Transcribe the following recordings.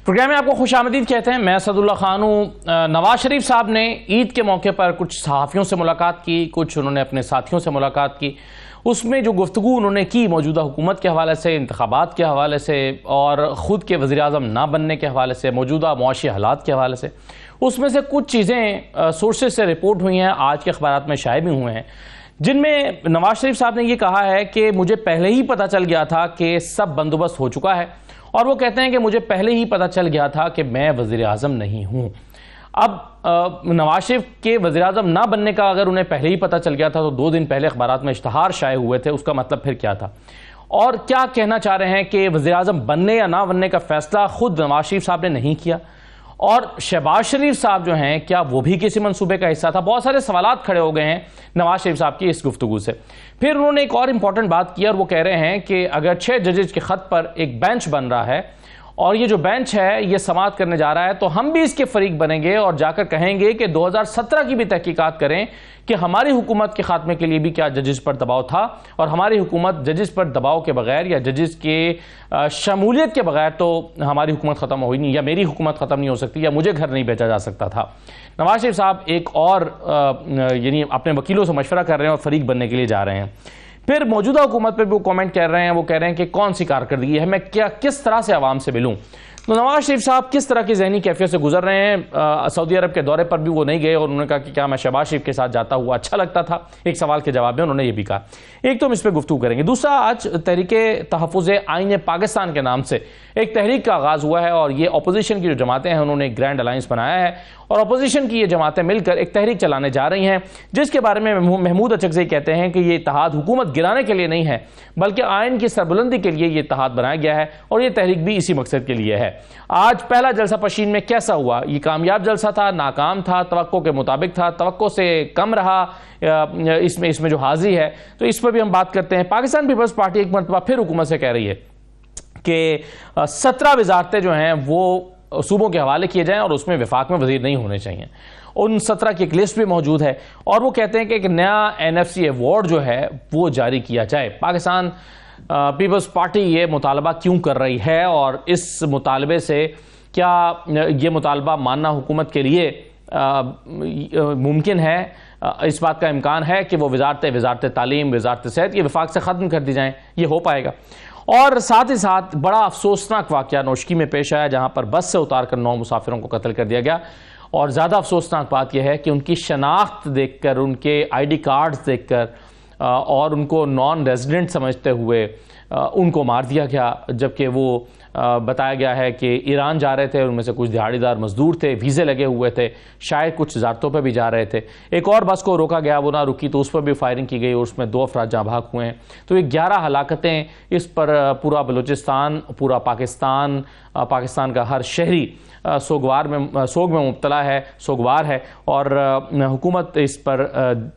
Programme میں آپ کو خوش آمدید کہتے ہیں. میں اسد اللہ خان ہوں. نواز شریف صاحب نے عید کے موقع پر کچھ صحافیوں سے ملاقات کی, کچھ انہوں نے اپنے ساتھیوں سے ملاقات کی. اس میں جو گفتگو انہوں نے کی موجودہ حکومت کے حوالے سے, انتخابات کے حوالے سے, اور خود کے وزیر اعظم نہ بننے کے حوالے سے, موجودہ معاشی حالات کے حوالے سے, اس میں سے کچھ چیزیں سورسز سے رپورٹ ہوئی ہیں, آج کے اخبارات میں شائع بھی ہوئے ہیں, جن میں نواز شریف صاحب نے یہ کہا ہے کہ مجھے پہلے ہی پتہ چل گیا تھا کہ سب بندوبست ہو چکا ہے. اور وہ کہتے ہیں کہ مجھے پہلے ہی پتہ چل گیا تھا کہ میں وزیر اعظم نہیں ہوں. اب نواز شریف کے وزیر اعظم نہ بننے کا اگر انہیں پہلے ہی پتہ چل گیا تھا تو 2 دن پہلے اخبارات میں اشتہار شائع ہوئے تھے, اس کا مطلب پھر کیا تھا؟ اور کیا کہنا چاہ رہے ہیں کہ وزیر اعظم بننے یا نہ بننے کا فیصلہ خود نواز شریف صاحب نے نہیں کیا, اور شہباز شریف صاحب جو ہیں کیا وہ بھی کسی منصوبے کا حصہ تھا؟ بہت سارے سوالات کھڑے ہو گئے ہیں نواز شریف صاحب کی اس گفتگو سے. پھر انہوں نے ایک اور امپورٹنٹ بات کی, اور وہ کہہ رہے ہیں کہ اگر 6 ججز کے خط پر ایک بینچ بن رہا ہے, اور یہ جو بینچ ہے یہ سماعت کرنے جا رہا ہے, تو ہم بھی اس کے فریق بنیں گے اور جا کر کہیں گے کہ 2017 کی بھی تحقیقات کریں کہ ہماری حکومت کے خاتمے کے لیے بھی کیا ججز پر دباؤ تھا, اور ہماری حکومت ججز پر دباؤ کے بغیر یا ججز کے شمولیت کے بغیر تو ہماری حکومت ختم ہوئی نہیں, یا میری حکومت ختم نہیں ہو سکتی, یا مجھے گھر نہیں بھیجا جا سکتا تھا. نواز شریف صاحب ایک اور یعنی اپنے وکیلوں سے مشورہ کر رہے ہیں اور فریق بننے کے لیے جا رہے ہیں. پھر موجودہ حکومت پہ بھی وہ کامنٹ کر رہے ہیں, وہ کہہ رہے ہیں کہ کون سی کارکردگی ہے, میں کس طرح سے عوام سے ملوں. تو نواز شریف صاحب کس طرح کی ذہنی کیفیت سے گزر رہے ہیں؟ سعودی عرب کے دورے پر بھی وہ نہیں گئے, اور انہوں نے کہا کہ کیا میں شہباز شریف کے ساتھ جاتا ہوا اچھا لگتا تھا. ایک سوال کے جواب میں انہوں نے یہ بھی کہا. ایک تو ہم اس پہ گفتگو کریں گے. دوسرا, آج تحریک تحفظ آئین پاکستان کے نام سے ایک تحریک کا آغاز ہوا ہے, اور یہ اپوزیشن کی جو جماعتیں ہیں انہوں نے ایک گرینڈ الائنس بنایا ہے, اور اپوزیشن کی یہ جماعتیں مل کر ایک تحریک چلانے جا رہی ہیں, جس کے بارے میں محمود اچکزئی کہتے ہیں کہ یہ اتحاد حکومت گرانے کے لیے نہیں ہے, بلکہ آئین کی سربلندی کے لیے یہ اتحاد بنایا گیا ہے, اور یہ تحریک بھی اسی مقصد کے لیے ہے. آج پہلا جلسہ پشین میں کیسا ہوا؟ یہ کامیاب جلسہ تھا, ناکام تھا, توقع کے مطابق تھا, توقع سے کم رہا اس میں جو حاضری ہے, تو اس پر بھی ہم بات کرتے ہیں. پاکستان پیپلز پارٹی ایک مرتبہ پھر حکومت سے کہہ رہی ہے کہ 17 وزارتیں جو ہیں وہ صوبوں کے حوالے کیے جائیں, اور اس میں وفاق میں وزیر نہیں ہونے چاہیے. ان 17 کی ایک لسٹ بھی موجود ہے, اور وہ کہتے ہیں کہ ایک نیا NFC ایوارڈ جو ہے وہ جاری کیا جائے. پاکستان پیپلز پارٹی یہ مطالبہ کیوں کر رہی ہے, اور اس مطالبے سے کیا یہ مطالبہ ماننا حکومت کے لیے ممکن ہے؟ اس بات کا امکان ہے کہ وہ وزارت تعلیم, وزارت صحت یہ وفاق سے ختم کر دی جائیں, یہ ہو پائے گا؟ اور ساتھ ہی ساتھ بڑا افسوسناک واقعہ نوشکی میں پیش آیا, جہاں پر بس سے اتار کر 9 مسافروں کو قتل کر دیا گیا. اور زیادہ افسوسناک بات یہ ہے کہ ان کی شناخت دیکھ کر, ان کے ID کارڈز دیکھ کر, اور ان کو نان ریزیڈنٹ سمجھتے ہوئے ان کو مار دیا گیا, جبکہ وہ بتایا گیا ہے کہ ایران جا رہے تھے. ان میں سے کچھ دیہڑی دار مزدور تھے, ویزے لگے ہوئے تھے, شاید کچھ وزارتوں پہ بھی جا رہے تھے. ایک اور بس کو روکا گیا, وہ نہ رکی تو اس پر بھی فائرنگ کی گئی, اور اس میں 2 افراد جاں بحق ہوئے ہیں. تو یہ 11 ہلاکتیں, اس پر پورا بلوچستان, پورا پاکستان کا ہر شہری سوگ میں مبتلا ہے, سوگوار ہے, اور حکومت اس پر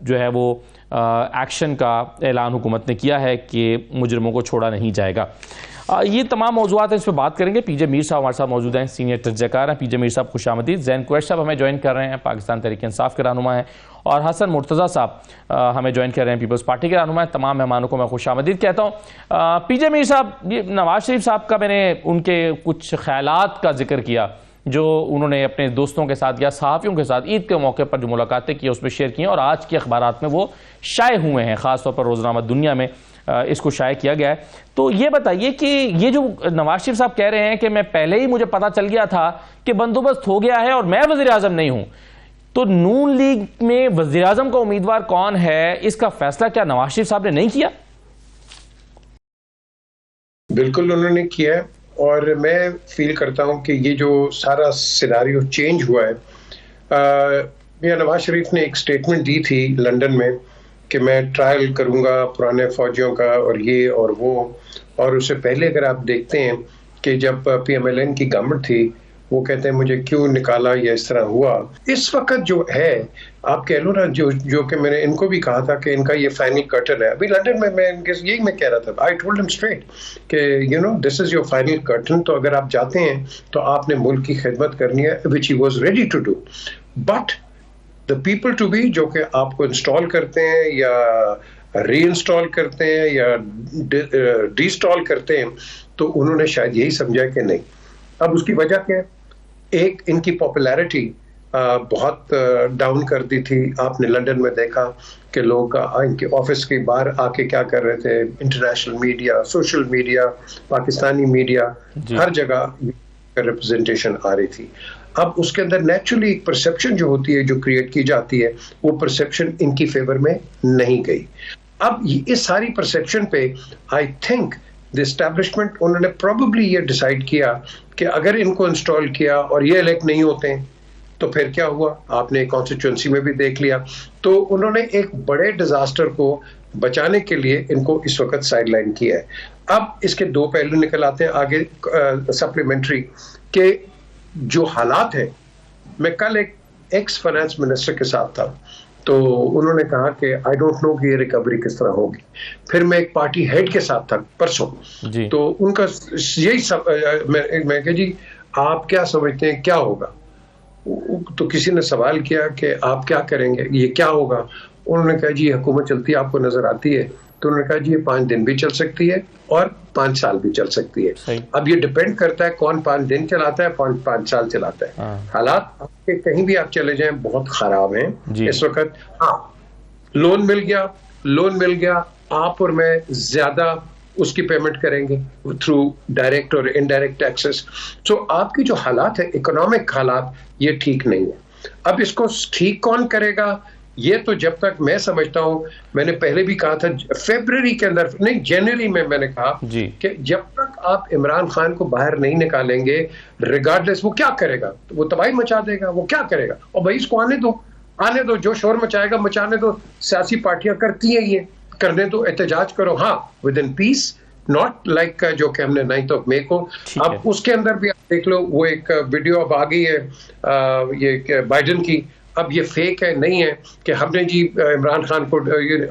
جو ہے وہ ایکشن کا اعلان حکومت نے کیا ہے کہ مجرموں کو چھوڑا نہیں جائے گا. یہ تمام موضوعات ہیں, اس پہ بات کریں گے. پی جے میر صاحب ہمارے ساتھ موجود ہیں, سینئر تجزیہ کار ہیں. پی جے میر صاحب خوش آمدید. زین کویش صاحب ہمیں جوائن کر رہے ہیں, پاکستان تحریک انصاف کے رہنما ہیں, اور حسن مرتضیٰ صاحب ہمیں جوائن کر رہے ہیں, پیپلز پارٹی کے رہنما ہیں. تمام مہمانوں کو میں خوش آمدید کہتا ہوں. پی جے میر صاحب, نواز شریف صاحب کا میں نے ان کے کچھ خیالات کا ذکر کیا جو انہوں نے اپنے دوستوں کے ساتھ یا صحافیوں کے ساتھ عید کے موقع پر جو ملاقاتیں کی اس میں شیئر کی ہیں, اور آج کے اخبارات میں وہ شائع ہوئے ہیں, خاص طور پر روزنامہ دنیا میں اس کو شائع کیا گیا ہے. تو یہ بتائیے کہ یہ جو نواز شریف صاحب کہہ رہے ہیں کہ میں پہلے ہی مجھے پتا چل گیا تھا کہ بندوبست ہو گیا ہے اور میں وزیر اعظم نہیں ہوں, تو نون لیگ میں وزیر اعظم کا امیدوار کون ہے, اس کا فیصلہ کیا نواز شریف صاحب نے نہیں کیا؟ بالکل انہوں نے کیا ہے, اور میں فیل کرتا ہوں کہ یہ جو سارا سیناریو چینج ہوا ہے, میاں نواز شریف نے ایک سٹیٹمنٹ دی تھی لندن میں کہ میں ٹرائل کروں گا پرانے فوجیوں کا اور یہ اور وہ, اور اس سے پہلے اگر آپ دیکھتے ہیں کہ جب PMLN کی گورنمنٹ تھی وہ کہتے ہیں مجھے کیوں نکالا یا اس طرح ہوا. اس وقت جو ہے آپ کہہ لو نا جو کہ میں نے ان کو بھی کہا تھا کہ ان کا یہ فائنل کرٹن ہے. ابھی لنڈن میں یہی میں کہہ رہا تھا, آئی ٹولڈ ہم اسٹریٹ کہ دس از یور فائنل کرٹن. تو اگر آپ جاتے ہیں تو آپ نے ملک کی خدمت کرنی ہے, which he was ready to do. But the people to be جو کہ آپ کو انسٹال کرتے ہیں یا ری انسٹال کرتے ہیں یا ڈی انسٹال کرتے ہیں, تو انہوں نے شاید یہی سمجھا کہ نہیں. اب اس کی وجہ کیا ہے؟ ایک ان کی پاپولیرٹی بہت ڈاؤن کر دی تھی. آپ نے لنڈن میں دیکھا کہ لوگ ان کے آفس کے باہر آ کے کیا کر رہے تھے. International media, social media, Pakistani media, ہر جگہ ریپرزنٹیشن آ رہی تھی. اب اس کے اندر نیچرلی ایک پرسپشن جو ہوتی ہے, جو کریٹ کی جاتی ہے, وہ پرسپشن ان کی فیور میں نہیں گئی. اب اس ساری پرسپشن پہ آئی تھنک دی اسٹیبلشمنٹ انہوں نے پروبیبلی یہ ڈیسائیڈ کیا کہ اگر ان کو انسٹال کیا اور یہ الیکٹ نہیں ہوتے ہیں تو پھر کیا ہوا, آپ نے کانسٹیچوئنسی میں بھی دیکھ لیا. تو انہوں نے ایک بڑے ڈیزاسٹر کو بچانے کے لیے ان کو اس وقت سائڈ لائن کیا ہے. اب اس کے دو پہلو نکل آتے ہیں آگے سپلیمنٹری کہ جو حالات ہیں. میں کل ایک ایکس فائنانس منسٹر کے ساتھ تھا, تو انہوں نے کہا کہ آئی ڈونٹ نو کہ یہ ریکوری کس طرح ہوگی. پھر میں ایک پارٹی ہیڈ کے ساتھ تھا پرسوں, تو ان کا یہی میں کہ جی آپ کیا سمجھتے ہیں کیا ہوگا. تو کسی نے سوال کیا کہ آپ کیا کریں گے, یہ کیا ہوگا. انہوں نے کہا جی حکومت چلتی ہے آپ کو نظر آتی ہے. تو انہوں نے کہا جی یہ 5 دن بھی چل سکتی ہے اور 5 سال بھی چل سکتی ہے. اب یہ ڈپینڈ کرتا ہے کون 5 دن چلاتا ہے, 5 سال چلاتا ہے. حالات آپ کے کہیں بھی آپ چلے جائیں بہت خراب ہیں اس وقت. ہاں لون مل گیا, آپ اور میں زیادہ اس کی پیمنٹ کریں گے تھرو ڈائریکٹ اور انڈائریکٹ ٹیکسز. سو آپ کی جو حالات ہیں اکنامک حالات, یہ ٹھیک نہیں ہے. اب اس کو ٹھیک کون کرے گا, یہ تو جب تک میں سمجھتا ہوں, میں نے پہلے بھی کہا تھا فیبرری کے اندر نہیں جنوری میں نے کہا کہ جب تک آپ عمران خان کو باہر نہیں نکالیں گے ریگارڈلیس وہ کیا کرے گا, وہ تباہی مچا دے گا. وہ کیا کرے گا, اور بھائی اس کو آنے دو, جو شور مچائے گا مچانے دو. سیاسی پارٹیاں کرتی ہیں, یہ کرنے دو, احتجاج کرو, ہاں with in peace, not like جو کہ ہم نے 9 مئی کو. اب اس کے اندر بھی آپ دیکھ لو, وہ ایک ویڈیو اب آ گئی ہے یہ بائیڈن کی. اب یہ فیک ہے نہیں ہے کہ ہم نے جی عمران خان کو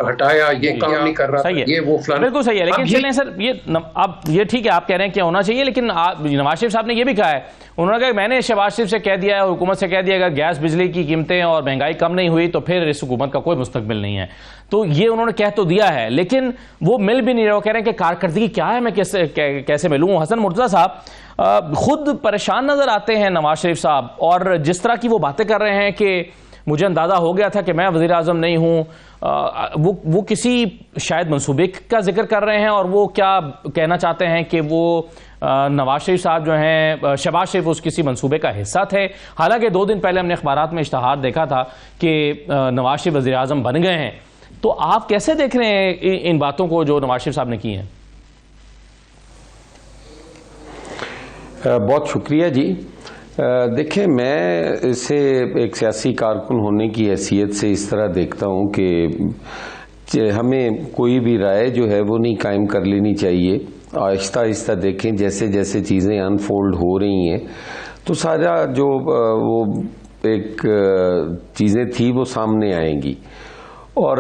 ہٹایا, یہ کام نہیں کر رہا, یہ وہ فلانا. بالکل صحیح ہے, لیکن چلیں سر یہ ٹھیک ہے آپ کہہ رہے ہیں کہ ہونا چاہیے, لیکن نواز شریف صاحب نے یہ بھی کہا ہے, انہوں نے کہا میں نے شہباز شریف سے کہہ دیا ہے اور حکومت سے کہہ دیا اگر گیس بجلی کی قیمتیں اور مہنگائی کم نہیں ہوئی تو پھر اس حکومت کا کوئی مستقبل نہیں ہے. تو یہ انہوں نے کہہ تو دیا ہے, لیکن وہ مل بھی نہیں رہا. وہ کہہ رہے ہیں کہ کارکردگی کیا ہے, میں کیسے ملوں. حسن مرتضیٰ صاحب خود پریشان نظر آتے ہیں نواز شریف صاحب, اور جس طرح کی وہ باتیں کر رہے ہیں کہ مجھے اندازہ ہو گیا تھا کہ میں وزیر اعظم نہیں ہوں, وہ کسی شاید منصوبے کا ذکر کر رہے ہیں, اور وہ کیا کہنا چاہتے ہیں کہ وہ نواز شریف صاحب جو ہیں, شہباز شریف اس کسی منصوبے کا حصہ تھے. حالانکہ 2 دن پہلے ہم نے اخبارات میں اشتہار دیکھا تھا کہ نواز شریف وزیر اعظم بن گئے ہیں. تو آپ کیسے دیکھ رہے ہیں ان باتوں کو جو نواز شریف صاحب نے کی ہیں؟ بہت شکریہ جی. دیکھیں میں اسے ایک سیاسی کارکن ہونے کی حیثیت سے اس طرح دیکھتا ہوں کہ ہمیں کوئی بھی رائے جو ہے وہ نہیں قائم کر لینی چاہیے. آہستہ آہستہ دیکھیں جیسے جیسے چیزیں انفولڈ ہو رہی ہیں تو سارا جو وہ ایک چیزیں تھی وہ سامنے آئیں گی. اور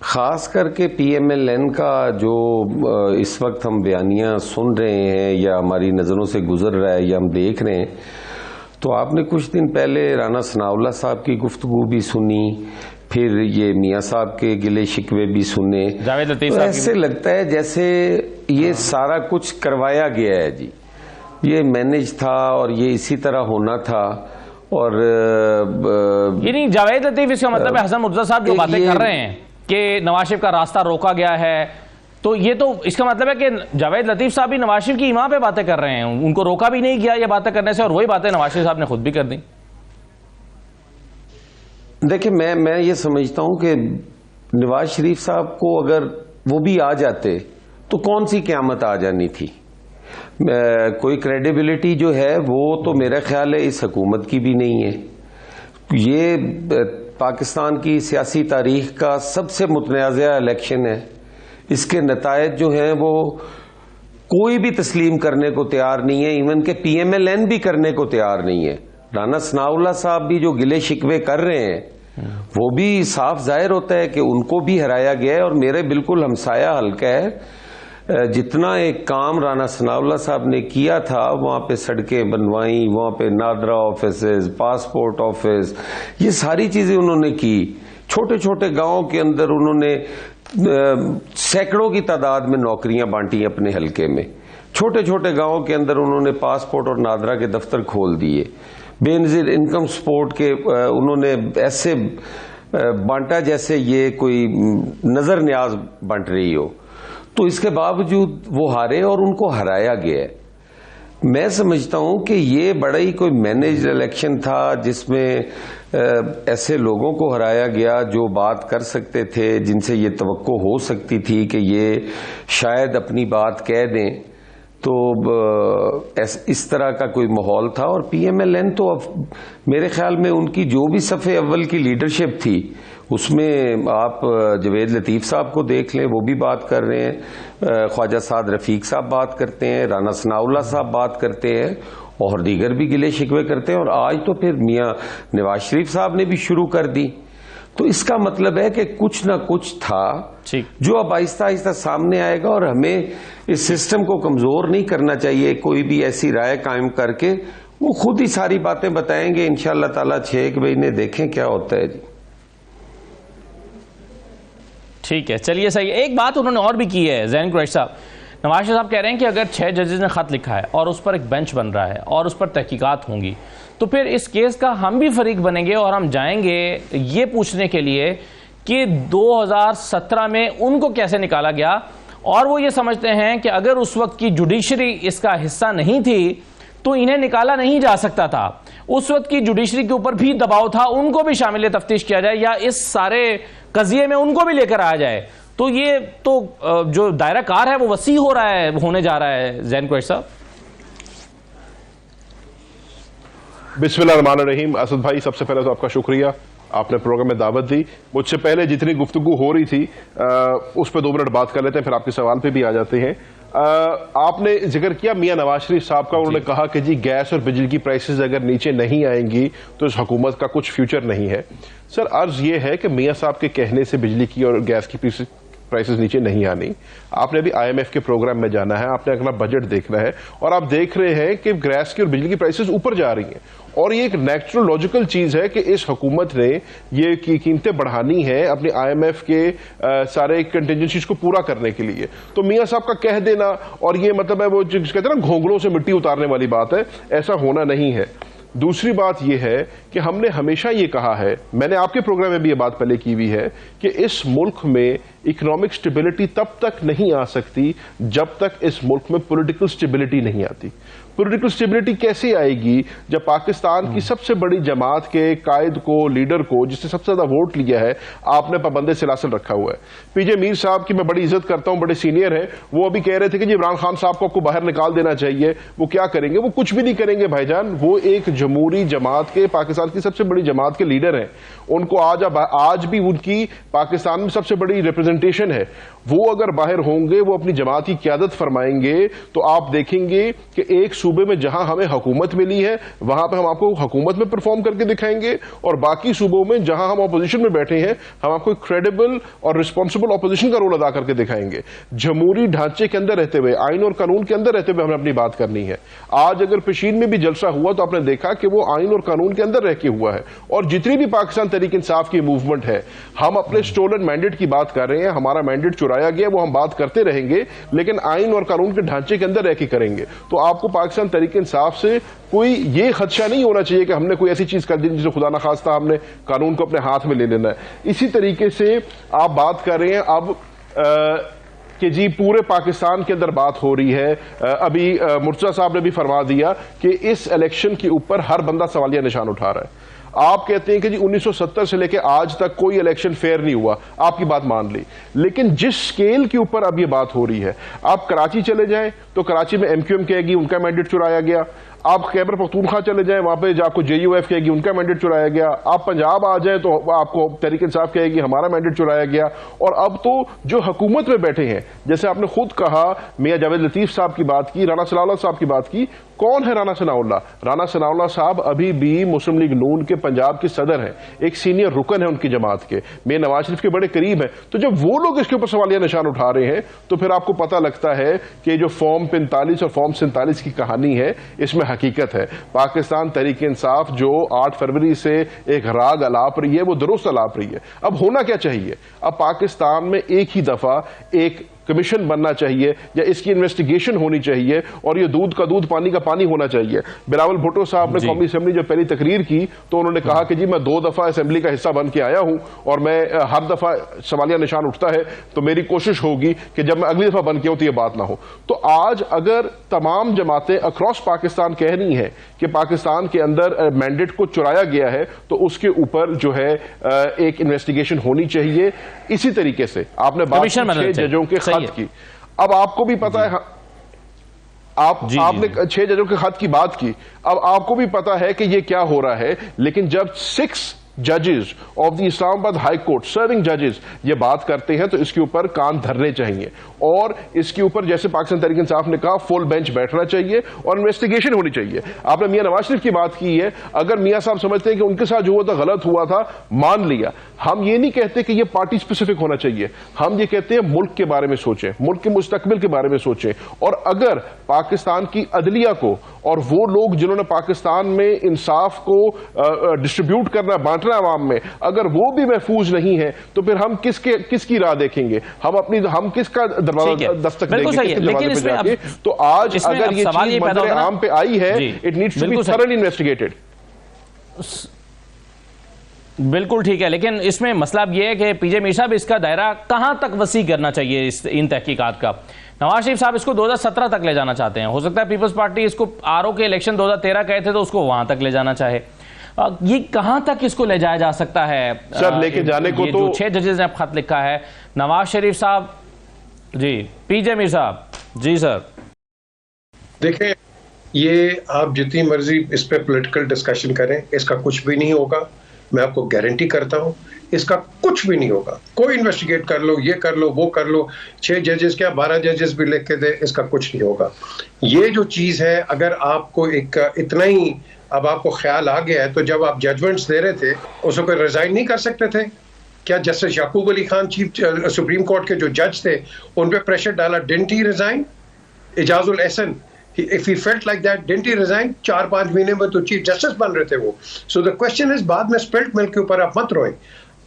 خاص کر کے پی ایم ایل این کا جو اس وقت ہم بیانیاں سن رہے ہیں یا ہماری نظروں سے گزر رہا ہے یا ہم دیکھ رہے ہیں, تو آپ نے کچھ دن پہلے رانا ثناء اللہ صاحب کی گفتگو بھی سنی, پھر یہ میاں صاحب کے گلے شکوے بھی سنے. ایسے لگتا ہے جیسے یہ سارا کچھ کروایا گیا ہے جی, یہ مینج تھا اور یہ اسی طرح ہونا تھا. اور یعنی جاوید لطیف اس کا مطلب ہے حسن مرتضیٰ صاحب جو باتیں کر رہے ہیں کہ نواز شریف کا راستہ روکا گیا ہے, تو یہ تو اس کا مطلب ہے کہ جاوید لطیف صاحب بھی نواز شریف کی ایمان پہ باتیں کر رہے ہیں, ان کو روکا بھی نہیں گیا یہ باتیں کرنے سے, اور وہی باتیں نواز شریف صاحب نے خود بھی کر دیں. دیکھیں میں یہ سمجھتا ہوں کہ نواز شریف صاحب کو اگر وہ بھی آ جاتے تو کون سی قیامت آ جانی تھی. کوئی کریڈیبلٹی جو ہے وہ تو میرا خیال ہے اس حکومت کی بھی نہیں ہے. یہ پاکستان کی سیاسی تاریخ کا سب سے متنازع الیکشن ہے. اس کے نتائج جو ہیں وہ کوئی بھی تسلیم کرنے کو تیار نہیں ہے، ایون کہ پی ایم ایل این بھی کرنے کو تیار نہیں ہے. رانا ثناء اللہ صاحب بھی جو گلے شکوے کر رہے ہیں وہ بھی صاف ظاہر ہوتا ہے کہ ان کو بھی ہرایا گیا ہے. اور میرے بالکل ہمسایہ حلقہ ہے، جتنا ایک کام رانا ثناء اللہ صاحب نے کیا تھا، وہاں پہ سڑکیں بنوائیں، وہاں پہ نادرا آفیسز، پاسپورٹ آفس، یہ ساری چیزیں انہوں نے کی. چھوٹے چھوٹے گاؤں کے اندر انہوں نے سینکڑوں کی تعداد میں نوکریاں بانٹی اپنے حلقے میں. چھوٹے چھوٹے گاؤں کے اندر انہوں نے پاسپورٹ اور نادرا کے دفتر کھول دیے. بے نظیر انکم سپورٹ کے انہوں نے ایسے بانٹا جیسے یہ کوئی نظر نیاز بانٹ رہی ہو. تو اس کے باوجود وہ ہارے اور ان کو ہرایا گیا ہے. میں سمجھتا ہوں کہ یہ بڑا ہی کوئی مینیجڈ الیکشن تھا جس میں ایسے لوگوں کو ہرایا گیا جو بات کر سکتے تھے، جن سے یہ توقع ہو سکتی تھی کہ یہ شاید اپنی بات کہہ دیں. تو اس طرح کا کوئی ماحول تھا. اور پی ایم ایل این تو اب میرے خیال میں ان کی جو بھی صف اول کی لیڈرشپ تھی اس میں آپ جوید لطیف صاحب کو دیکھ لیں، وہ بھی بات کر رہے ہیں، خواجہ سعد رفیق صاحب بات کرتے ہیں، رانا ثناء اللہ صاحب بات کرتے ہیں، اور دیگر بھی گلے شکوے کرتے ہیں. اور آج تو پھر میاں نواز شریف صاحب نے بھی شروع کر دی. تو اس کا مطلب ہے کہ کچھ نہ کچھ تھا جو اب آہستہ آہستہ سامنے آئے گا. اور ہمیں اس سسٹم کو کمزور نہیں کرنا چاہیے. کوئی بھی ایسی رائے قائم کر کے وہ خود ہی ساری باتیں بتائیں گے انشاءاللہ تعالیٰ. 6 مہینے دیکھیں کیا ہوتا ہے. جی ٹھیک ہے، چلیے صحیح. ایک بات انہوں نے اور بھی کی ہے زین قریشی صاحب. نواز شریف صاحب کہہ رہے ہیں کہ اگر 6 ججز نے خط لکھا ہے اور اس پر ایک بینچ بن رہا ہے اور اس پر تحقیقات ہوں گی تو پھر اس کیس کا ہم بھی فریق بنیں گے اور ہم جائیں گے یہ پوچھنے کے لیے کہ 2017 میں ان کو کیسے نکالا گیا. اور وہ یہ سمجھتے ہیں کہ اگر اس وقت کی جوڈیشری اس کا حصہ نہیں تھی تو انہیں نکالا نہیں جا سکتا تھا. اس وقت کی جوڈیشری کے اوپر بھی دباؤ تھا، ان کو بھی شامل تفتیش کیا جائے یا اس سارے قضیے میں ان کو بھی لے کر آیا جائے. تو یہ تو جو دائرہ کار ہے وہ وسیع ہو رہا ہے، ہونے جا رہا ہے. زین قریشی صاحب. بسم اللہ الرحمن الرحیم. اسد بھائی، سب سے پہلے تو آپ کا شکریہ، آپ نے پروگرام میں دعوت دی. مجھ سے پہلے جتنی گفتگو ہو رہی تھی اس پہ 2 منٹ بات کر لیتے ہیں، پھر آپ کے سوال پہ بھی آ جاتے ہیں. آپ نے ذکر کیا میاں نواز شریف صاحب کا، انہوں نے کہا کہ جی گیس اور بجلی کی پرائسز اگر نیچے نہیں آئیں گی تو اس حکومت کا کچھ فیوچر نہیں ہے. سر عرض یہ ہے کہ میاں صاحب کے کہنے سے بجلی کی اور گیس کی پرائسز نیچے نہیں آنی. آپ نے ابھی آئی ایم ایف کے پروگرام میں جانا ہے، آپ نے اپنا بجٹ دیکھنا ہے، اور آپ دیکھ رہے ہیں کہ گیس کی اور بجلی کی پرائسز اوپر جا رہی ہیں. اور یہ ایک نیچرل لاجیکل چیز ہے کہ اس حکومت نے یہ قیمتیں بڑھانی ہے اپنی آئی ایم ایف کے سارے کنٹینجنسیز کو پورا کرنے کے لیے. تو میاں صاحب کا کہہ دینا اور یہ مطلب ہے وہ جس کہتے ہیں نا گھونگھروں سے مٹی اتارنے والی بات ہے، ایسا ہونا نہیں ہے. دوسری بات یہ ہے کہ ہم نے ہمیشہ یہ کہا ہے، میں نے آپ کے پروگرام میں بھی یہ بات پہلے کی ہوئی ہے، کہ اس ملک میں اکنامک سٹیبلٹی تب تک نہیں آ سکتی جب تک اس ملک میں پولیٹیکل سٹیبلٹی نہیں آتی. پولیٹیکل سٹیبلٹی کیسے آئے گی جب پاکستان کی سب سے بڑی جماعت کے قائد کو، لیڈر کو، جس نے سب سے زیادہ ووٹ لیا ہے، آپ نے پابند سلاسل رکھا ہوا ہے. پی جے میر صاحب کی میں بڑی عزت کرتا ہوں، بڑے سینئر ہیں، وہ ابھی کہہ رہے تھے کہ جی عمران خان صاحب کو آپ کو باہر نکال دینا چاہیے. وہ کیا کریں گے؟ وہ کچھ بھی نہیں کریں گے بھائی جان. وہ ایک جمہوری جماعت کے، پاکستان کی سب سے بڑی جماعت کے لیڈر ہیں. ان کو آج بھی ان کی پاکستان میں سب سے بڑی ریپرزنٹیشن ہے. وہ اگر باہر ہوں گے، وہ اپنی جماعت کی قیادت فرمائیں گے، تو آپ دیکھیں گے کہ ایک صوبے میں جہاں ہمیں حکومت ملی ہے وہاں پہ ہم آپ کو حکومت میں پرفارم کر کے دکھائیں گے، اور باقی صوبوں میں جہاں ہم اپوزیشن میں بیٹھے ہیں ہم آپ کو کریڈیبل اور رسپانسبل اپوزیشن کا رول ادا کر کے دکھائیں گے. جمہوری ڈھانچے کے اندر رہتے ہوئے، آئین اور قانون کے اندر رہتے ہوئے ہمیں اپنی بات کرنی ہے. آج اگر پشین میں بھی جلسہ ہوا تو آپ نے دیکھا کہ وہ آئین اور قانون کے اندر رہ کے ہوا ہے. اور جتنی بھی پاکستان تحریک انصاف کی موومنٹ ہے، ہم اپنے سٹولن مینڈیٹ کی بات کر رہے ہیں. ہمارا مینڈیٹ چرایا گیا، وہ ہم بات کرتے رہیں گے، لیکن آئین اور قانون کے ڈھانچے کے اندر رہ کے کریں گے. تو آپ کو پاکستان تحریک انصاف سے کوئی یہ خدشہ نہیں ہونا چاہیے کہ ہم نے کوئی ایسی چیز کر دی جسے خدا نخواستہ ہم نے قانون کو اپنے ہاتھ میں لے لینا ہے. اسی طریقے سے آپ بات کر رہے ہیں اب کہ جی پورے پاکستان کے اندر بات ہو رہی ہے. ابھی مرتضیٰ صاحب نے بھی فرما دیا کہ اس الیکشن کے اوپر ہر بندہ سوالیہ نشان اٹھا رہا ہے. آپ کہتے ہیں کہ جی 1970 سے لے کے آج تک کوئی الیکشن فیئر نہیں ہوا، آپ کی بات مان لی، لیکن جس سکیل کے اوپر اب یہ بات ہو رہی ہے، آپ کراچی چلے جائیں تو کراچی میں MQM کہے گی ان کا مینڈیٹ چرایا گیا، آپ خیبر پختونخوا چلے جائیں وہاں پہ آپ کو JUF کہے گی ان کا مینڈیٹ چرایا گیا، آپ پنجاب آ جائیں تو آپ کو تحریک انصاف کہے گی ہمارا مینڈیٹ چرایا گیا، اور اب تو جو حکومت میں بیٹھے ہیں، جیسے آپ نے خود کہا، میاں جاوید لطیف صاحب کی بات کی، رانا ثناء اللہ صاحب کی بات کی، کون ہے رانا ثناء اللہ؟ رانا ثناء اللہ صاحب ابھی بھی مسلم لیگ نون کے پنجاب کے صدر ہیں، ایک سینئر رکن ہے ان کی جماعت کے، میاں نواز شریف کے بڑے قریب ہیں، تو جب وہ لوگ اس کے اوپر سوالیہ نشان اٹھا رہے ہیں تو پھر آپ کو پتہ لگتا ہے کہ جو فارم 45 اور فارم 47 کی کہانی ہے اس میں حقیقت ہے۔ پاکستان تحریک انصاف جو 8 فروری سے ایک راگ الاپ رہی ہے وہ درست الاپ رہی ہے۔ اب ہونا کیا چاہیے؟ اب پاکستان میں ایک ہی دفعہ ایک کمیشن بننا چاہیے یا اس کی انویسٹیگیشن ہونی چاہیے، اور یہ دودھ کا دودھ پانی کا پانی ہونا چاہیے۔ بلاول بھٹو صاحب نے قومی اسمبلی جب پہلی تقریر کی تو انہوں نے کہا کہ جی میں 2 دفعہ اسمبلی کا حصہ بن کے آیا ہوں اور میں ہر دفعہ سوالیہ نشان اٹھتا ہے تو میری کوشش ہوگی کہ جب میں اگلی دفعہ بن کے ہوں تو یہ بات نہ ہو۔ تو آج اگر تمام جماعتیں اکراس پاکستان کہہ رہی ہیں کہ پاکستان کے اندر مینڈیٹ کو چرایا گیا ہے تو اس کے اوپر جو ہے ایک انویسٹیگیشن ہونی چاہیے۔ اسی طریقے سے آپ نے بات 6 ججوں کے خط کی، اب آپ کو بھی پتا ہے، آپ نے 6 ججوں کے خط کی بات کی، اب آپ کو بھی پتا ہے کہ یہ کیا ہو رہا ہے، لیکن جب 6 ججز آف دی اسلام آباد ہائی کورٹ سرونگ ججز یہ بات کرتے ہیں تو اس کے اوپر کان دھرنے چاہیے، اور اس کے اوپر جیسے پاکستان تحریک انصاف نے کہا فل بینچ بیٹھنا چاہیے اور انویسٹیگیشن ہونی چاہیے۔ آپ نے میاں نواز شریف کی بات کی ہے، اگر میاں صاحب سمجھتے ہیں کہ ان کے ساتھ جو ہوا تھا غلط ہوا تھا، مان لیا، ہم یہ نہیں کہتے کہ یہ پارٹی اسپیسیفک ہونا چاہیے، ہم یہ کہتے ہیں ملک کے بارے میں سوچیں، ملک کے مستقبل کے بارے میں سوچیں، اور اگر پاکستان کی عدلیہ کو اور وہ لوگ جنہوں نے پاکستان میں انصاف کو ڈسٹریبیوٹ کرنا بانٹنا عوام میں، اگر وہ بھی محفوظ نہیں ہے تو پھر ہم کس کی راہ دیکھیں گے، ہم کس کا دروازہ دستک دیں گے، لیکن اس میں تو آج اگر یہ چیز منظر عام پہ آئی ہے it needs to be thoroughly investigated. بالکل ٹھیک ہے، لیکن اس میں مسئلہ یہ ہے کہ پی جے میر صاحب اس کا دائرہ کہاں تک وسیع کرنا چاہیے ان تحقیقات کا؟ نواز شریف صاحب اس کو 2017 تک لے جانا چاہتے ہیں، ہو سکتا ہے پیپلز پارٹی اس کو RO کے الیکشن 2013 کہے تھے تو اس کو وہاں تک لے جانا چاہے، یہ کہاں تک اس کو لے جایا جا سکتا ہے؟ سر لے کے جانے کو تو 6 ججز نے خط لکھا ہے، نواز شریف صاحب، جی پی جے میر صاحب، جی سر دیکھیں، یہ آپ جتنی مرضی اس پہ پولیٹیکل ڈسکشن کریں، اس کا کچھ بھی نہیں ہوگا، میں آپ کو گارنٹی کرتا ہوں اس کا کچھ بھی نہیں ہوگا۔ کوئی انویسٹیگیٹ کر لو، یہ کر لو، وہ کر لو، 6 ججز کیا 12 ججز بھی لکھ کے دے، اس کا کچھ نہیں ہوگا۔ یہ جو چیز ہے، اگر آپ کو ایک اتنا ہی اب آپ کو خیال آ گیا ہے تو جب آپ ججمنٹس دے رہے تھے اس کو ریزائن نہیں کر سکتے تھے کیا؟ Justice Yaqub Ali Khan chief supreme court کے جو جج تھے ان پہ پریشر ڈالا، didn't he resign? Ijaz ul Ahsan if he felt like that didn't he resign؟ 4-5 مہینے میں تو چیف جسٹس بن رہے تھے وہ۔ سو the question is بعد میں سپلٹ ملک کے اوپر آپ مت روئیں،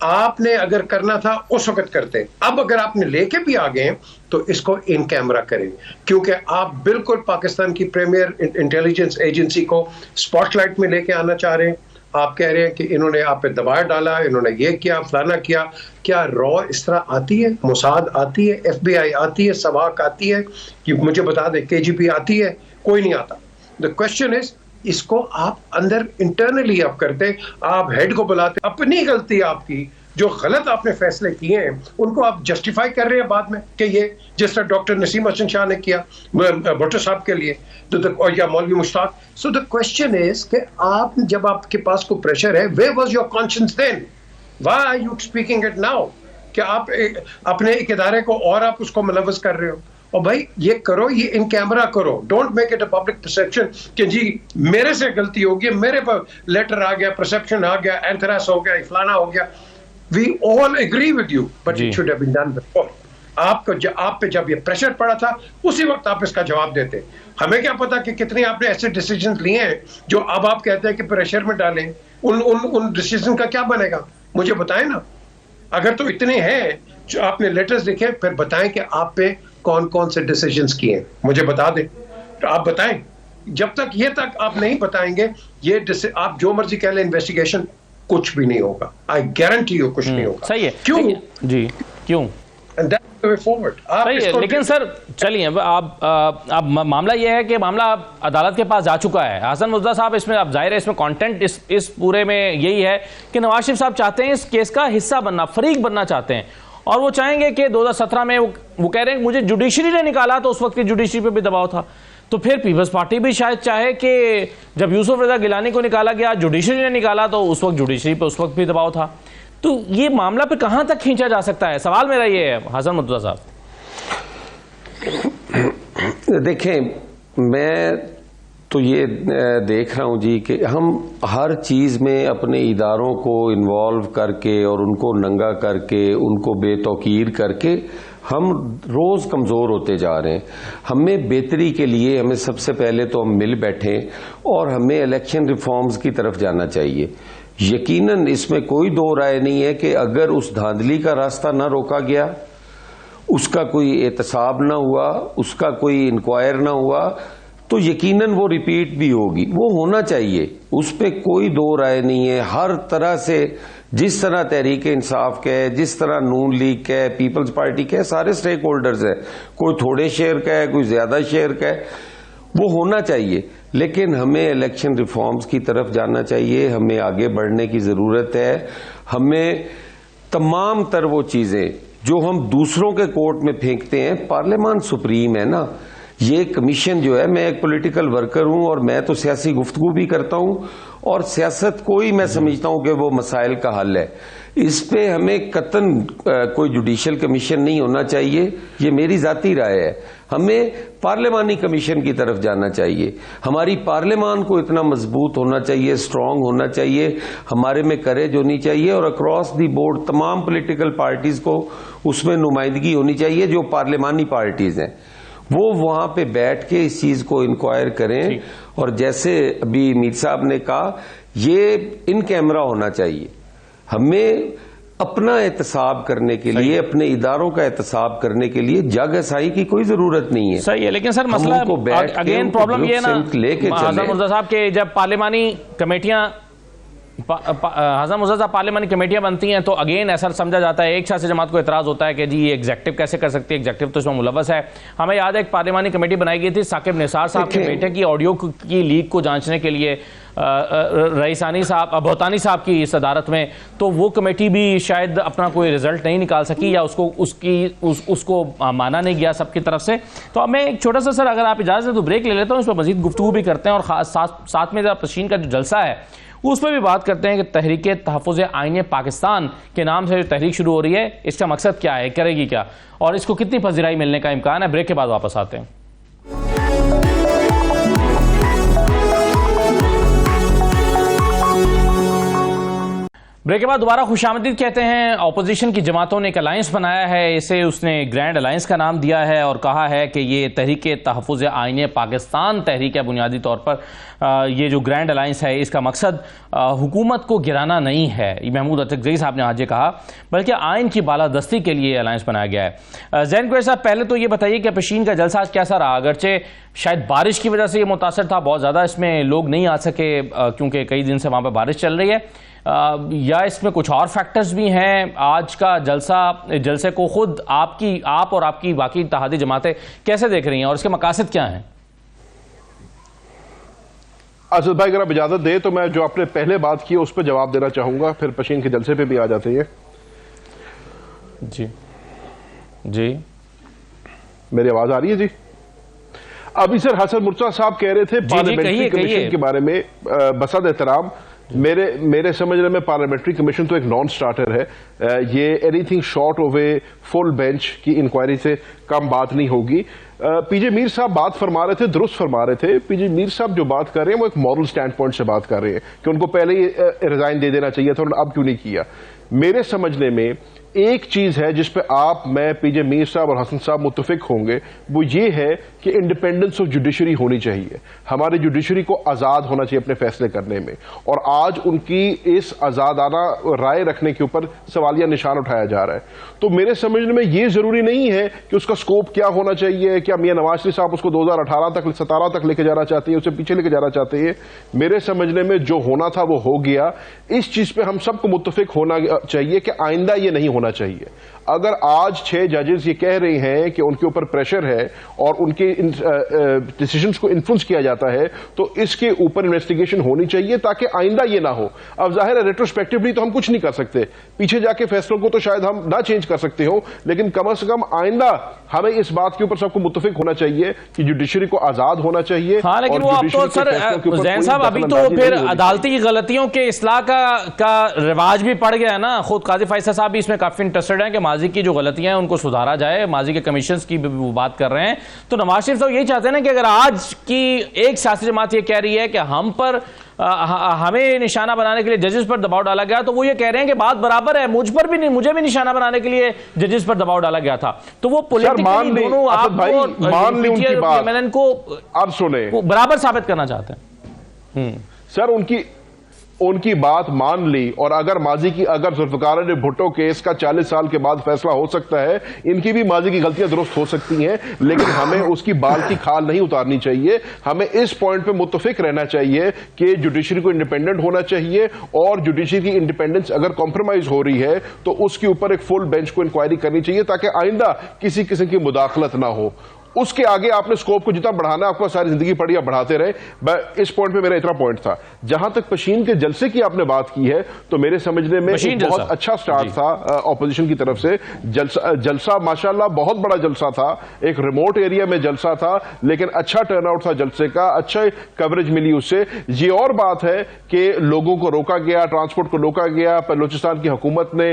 آپ نے اگر کرنا تھا اس وقت کرتے، اب اگر آپ نے لے کے بھی آ گئے تو اس کو ان کیمرہ کریں، کیونکہ آپ بالکل پاکستان کی پریمیئر انٹیلیجنس ایجنسی کو سپاٹ لائٹ میں لے کے آنا چاہ رہے ہیں۔ آپ کہہ رہے ہیں کہ انہوں نے آپ پہ دباؤ ڈالا، انہوں نے یہ کیا، فلانا کیا۔ کیا رو اس طرح آتی ہے؟ موساد آتی ہے، FBI آتی ہے، سواک آتی ہے، کہ مجھے بتا دیں KGP آتی ہے؟ کوئی نہیں آتا۔ The question is اس کو آپ اندر انٹرنلی آپ کرتے، آپ ہیڈ کو بلاتے، اپنی غلطی آپ کی، جو غلط آپ نے فیصلے کیے ہیں ان کو آپ جسٹیفائی کر رہے ہیں بعد میں کہ یہ جس طرح ڈاکٹر نسیم حسن شاہ نے کیا بھٹو صاحب کے لیے اور یا مولوی مشتاق۔ سو دا کوشچن از کہ آپ جب آپ کے پاس کوئی پریشر ہے، where was your conscience then? Why are you speaking it now? کہ آپ اپنے ایک ادارے کو اور آپ اس کو ملوث کر رہے ہو، اور بھائی یہ کرو، یہ ان کیمرہ کرو، don't make it a public perception کہ جی میرے سے غلطی ہو گئی، میرے پر لیٹر آ گیا، پرسپشن آ گیا، اینتھراس ہو گیا، فلانا ہو گیا۔ We all agree with you, but it should have been done before. آپ پہ جب یہ پریشر پڑا تھا اسی وقت آپ اس کا جواب دیتے۔ ہمیں کیا پتا کہ کتنے آپ نے ایسے ڈیسیجنز لیے ہیں جو اب آپ کہتے ہیں کہ پریشر میں ڈالیں، ان ڈیسیجن کا کیا بنے گا؟ مجھے بتائیں نا، اگر تو اتنے ہیں جو آپ نے لیٹرز لکھے، پھر بتائیں کہ آپ پہ کون کون سے ڈیسیجنز کیے ہیں، مجھے بتا دیں، آپ بتائیں۔ جب تک یہ تک آپ نہیں بتائیں گے، یہ آپ جو مرضی کہہ لیں انویسٹیگیشن، کچھ بھی نہیں ہوگا۔ آئی گارنٹی یو کچھ نہیں ہوگا۔ صحیح ہے، کیوں؟ جی کیوں؟ and that's the way forward. صحیح ہے, لیکن سر چلیے اب معاملہ یہ ہے کہ معاملہ عدالت کے پاس جا چکا ہے. حسن مرتضیٰ صاحب اس میں اب ظاہر ہے اس میں کانٹینٹ اس پورے میں یہی ہے کہ نواز شریف صاحب چاہتے ہیں اس کیس کا حصہ بننا, فریق بننا چاہتے ہیں, اور وہ چاہیں گے کہ 2017 میں وہ کہہ رہے ہیں مجھے جوڈیشری نے نکالا تو اس وقت کی جوڈیشری پہ بھی دباؤ تھا, تو پھر پیپلز پارٹی بھی شاید چاہے کہ جب یوسف رضا گیلانی کو نکالا گیا جوڈیشری نے نکالا تو اس وقت جوڈیشری پہ اس وقت بھی دباؤ تھا. تو یہ معاملہ پہ کہاں تک کھینچا جا سکتا ہے؟ سوال میرا یہ ہے حسن مرتضیٰ صاحب. دیکھیں میں تو یہ دیکھ رہا ہوں جی کہ ہم ہر چیز میں اپنے اداروں کو انوالو کر کے اور ان کو ننگا کر کے ان کو بے توقیر کر کے ہم روز کمزور ہوتے جا رہے ہیں. ہمیں بہتری کے لیے ہمیں سب سے پہلے تو ہم مل بیٹھیں اور ہمیں الیکشن ریفارمز کی طرف جانا چاہیے. یقیناً اس میں کوئی دو رائے نہیں ہے کہ اگر اس دھاندلی کا راستہ نہ روکا گیا, اس کا کوئی احتساب نہ ہوا, اس کا کوئی انکوائر نہ ہوا, تو یقیناً وہ ریپیٹ بھی ہوگی. وہ ہونا چاہیے, اس پہ کوئی دو رائے نہیں ہے. ہر طرح سے جس طرح تحریک انصاف کا ہے, جس طرح نون لیگ کا ہے, پیپلز پارٹی کا ہے, سارے سٹیک ہولڈرز ہیں, کوئی تھوڑے شیئر کا ہے, کوئی زیادہ شیئر کا ہے, وہ ہونا چاہیے. لیکن ہمیں الیکشن ریفارمز کی طرف جانا چاہیے, ہمیں آگے بڑھنے کی ضرورت ہے. ہمیں تمام تر وہ چیزیں جو ہم دوسروں کے کورٹ میں پھینکتے ہیں, پارلیمان سپریم ہے نا. یہ کمیشن جو ہے, میں ایک پولیٹیکل ورکر ہوں اور میں تو سیاسی گفتگو بھی کرتا ہوں, اور سیاست کوئی میں سمجھتا ہوں کہ وہ مسائل کا حل ہے. اس پہ ہمیں قطعاً کوئی جوڈیشل کمیشن نہیں ہونا چاہیے, یہ میری ذاتی رائے ہے. ہمیں پارلیمانی کمیشن کی طرف جانا چاہیے. ہماری پارلیمان کو اتنا مضبوط ہونا چاہیے, اسٹرانگ ہونا چاہیے, ہمارے میں کریج ہونی چاہیے, اور اکراس دی بورڈ تمام پولیٹیکل پارٹیز کو اس میں نمائندگی ہونی چاہیے. جو پارلیمانی پارٹیز ہیں وہ وہاں پہ بیٹھ کے اس چیز کو انکوائر کریں, اور جیسے ابھی میر صاحب نے کہا یہ ان کیمرہ ہونا چاہیے. ہمیں اپنا احتساب کرنے کے لیے, اپنے اداروں کا احتساب کرنے کے لیے جگ ہسائی کی کوئی ضرورت نہیں ہے. صحیح ہے, لیکن سر مسئلہ اگین پرابلم یہ ہے نا حسن مرتضیٰ صاحب کہ جب پارلیمانی کمیٹیاں حسن مرتضیٰ صاحب پارلیمانی کمیٹیاں بنتی ہیں تو اگین ایسا سمجھا جاتا ہے, ایک سیاسی جماعت کو اعتراض ہوتا ہے کہ جی یہ ایگزیکٹو کیسے کر سکتی ہے, ایگزیکٹو تو اس میں ملوث ہے. ہمیں یاد ہے ایک پارلیمانی کمیٹی بنائی گئی تھی ثاقب نثار صاحب کے بیٹے کی آڈیو کی لیک کو جانچنے کے لیے, رئیسانی صاحب بہتانی صاحب کی صدارت میں, تو وہ کمیٹی بھی شاید اپنا کوئی رزلٹ نہیں نکال سکی, یا اس کو مانا نہیں گیا سب کی طرف سے. تو اب میں ایک چھوٹا سا سر اگر آپ اجازت دیں تو بریک لے لیتا ہوں, اس پر مزید گفتگو بھی کرتے ہیں, اور ساتھ میں پشین کا جو جلسہ ہے اس پہ بھی بات کرتے ہیں کہ تحریک تحفظ آئین پاکستان کے نام سے جو تحریک شروع ہو رہی ہے اس کا مقصد کیا ہے, کرے گی کیا, اور اس کو کتنی پذیرائی ملنے کا امکان ہے. بریک کے بعد واپس آتے ہیں. بریک کے بعد دوبارہ خوش آمدید کہتے ہیں. اپوزیشن کی جماعتوں نے ایک الائنس بنایا ہے, اسے اس نے گرینڈ الائنس کا نام دیا ہے, اور کہا ہے کہ یہ تحریک تحفظ آئین پاکستان تحریک ہے. بنیادی طور پر یہ جو گرینڈ الائنس ہے اس کا مقصد حکومت کو گرانا نہیں ہے, محمود اطرزئی صاحب نے آج یہ کہا, بلکہ آئین کی بالادستی کے لیے الائنس بنایا گیا ہے. زین کوہر صاحب پہلے تو یہ بتائیے کہ پشین کا جلسہ آج کیسا رہا؟ اگرچہ شاید بارش کی وجہ سے یہ متاثر تھا, بہت زیادہ اس میں لوگ نہیں آ سکے کیونکہ کئی دن سے وہاں پہ بارش چل رہی ہے, یا اس میں کچھ اور فیکٹرز بھی ہیں؟ آج کا جلسے کو خود آپ اور آپ کی باقی اتحادی جماعتیں کیسے دیکھ رہی ہیں, اور اس کے مقاصد کیا ہیں؟ اسد بھائی اگر آپ اجازت دیں تو میں جو آپ نے پہلے بات کی اس پہ جواب دینا چاہوں گا, پھر پشین کے جلسے پہ بھی آ جاتے ہیں. جی میری آواز آ رہی ہے؟ جی ابھی سر حسن مرتضیٰ صاحب کہہ رہے تھے پارلیمنٹری کمیشن کے بارے میں. بسد احترام میرے سمجھنے میں پارلیمنٹری کمیشن تو ایک نان سٹارٹر ہے. یہ anything short of a full bench کی انکوائری سے کم بات نہیں ہوگی. پی جے میر صاحب بات فرما رہے تھے, درست فرما رہے تھے. پی جے میر صاحب جو بات کر رہے ہیں وہ ایک مورل سٹینڈ پوائنٹ سے بات کر رہے ہیں کہ ان کو پہلے ہی ریزائن دے دینا چاہیے تھا, انہوں نے اب کیوں نہیں کیا. میرے سمجھنے میں ایک چیز ہے جس پہ آپ, میں, پی جے میر صاحب اور حسن صاحب متفق ہوں گے, وہ یہ ہے کہ انڈیپینڈنس آف جوڈیشری ہونی چاہیے. ہماری جوڈیشری کو آزاد ہونا چاہیے اپنے فیصلے کرنے میں, اور آج ان کی اس آزادانہ رائے رکھنے کے اوپر سوالیہ نشان اٹھایا جا رہا ہے. تو میرے سمجھنے میں یہ ضروری نہیں ہے کہ اس کا سکوپ کیا ہونا چاہیے, کیا میاں نواز شریف صاحب اس کو 2018 تک 17 تک لے کے جانا چاہتے ہیں, اسے پیچھے لے کے جانا چاہتے ہیں. میرے سمجھنے میں جو ہونا تھا وہ ہو گیا. اس چیز پہ ہم سب کو متفق چاہیے کہ آئندہ یہ نہیں ہونا چاہیے. اگر آج 6 ججز یہ کہہ رہے ہیں کہ ان کے اوپر پریشر ہے اور ان کے ڈیسیجنز کو انفلوئنس کیا جاتا ہے تو اس کے اوپر انویسٹیگیشن ہونی چاہیے تاکہ آئندہ یہ نہ ہو. اب ظاہر ہے ریٹروسپیکٹولی تو ہم کچھ نہیں کر سکتے, پیچھے جا کے فیصلوں کو تو شاید ہم نہ چینج کر سکتے ہوں, لیکن کم از کم آئندہ ہمیں اس بات کے اوپر سب کو متفق ہونا چاہیے کہ جوڈیشری کو آزاد ہونا چاہیے. ہاں لیکن وہ اب تو سر زین صاحب ابھی تو پھر عدالتی غلطیوں کے اصلاح کا رواج بھی پڑ گیا ہے نا. خود قاضی فیصل صاحب بھی اس میں کافی انٹرسٹڈ ہیں کہ ماضی کی جو غلطیاں ہیں ان کو سدھارا جائے, ماضی کے کمیشنز کی بھی وہ بات کر رہے ہیں. تو نواز شریف صاحب یہی چاہتے ہیں نا کہ اگر آج کی ایک سیاسی جماعت یہ کہہ رہی ہے کہ ہم پر ہمیں نشانہ بنانے کے لیے ججز پر دباؤ ڈالا گیا, تو وہ یہ کہہ رہے ہیں کہ بات برابر ہے, مجھ پر بھی نہیں, مجھے بھی نشانہ بنانے کے لیے ججز پر دباؤ ڈالا گیا تھا. تو وہ پولیٹیکلی دونوں آپ کو اب سنیں برابر ثابت کرنا چاہتے ہیں. سر ان کی بات مان لی, اور اگر ماضی کی اگر ذوالفقار علی بھٹو کیس کا 40 سال کے بعد فیصلہ ہو سکتا ہے, ان کی بھی ماضی کی غلطیاں درست ہو سکتی ہیں, لیکن ہمیں اس کی بال کی کھال نہیں اتارنی چاہیے. ہمیں اس پوائنٹ پہ متفق رہنا چاہیے کہ جوڈیشری کو انڈیپینڈنٹ ہونا چاہیے, اور جوڈیشری کی انڈیپینڈنس اگر کمپرومائز ہو رہی ہے تو اس کے اوپر ایک فل بینچ کو انکوائری کرنی چاہیے تاکہ آئندہ کسی قسم کی مداخلت نہ ہو. اس کے آگے آپ نے سکوپ کو جتنا بڑھانا ہے, آپ کو ساری زندگی پڑی آپ بڑھاتے رہے. اس پوائنٹ پہ میرا اتنا پوائنٹ تھا. جہاں تک پشین کے جلسے کی آپ نے بات کی ہے تو میرے سمجھنے میں بہت اچھا سٹارٹ تھا اپوزیشن کی طرف سے. جلسہ ماشاءاللہ بہت بڑا جلسہ تھا, ایک ریموٹ ایریا میں جلسہ تھا, لیکن اچھا ٹرن آؤٹ تھا جلسے کا, اچھا کوریج ملی اس سے. یہ اور بات ہے کہ لوگوں کو روکا گیا, ٹرانسپورٹ کو روکا گیا, بلوچستان کی حکومت نے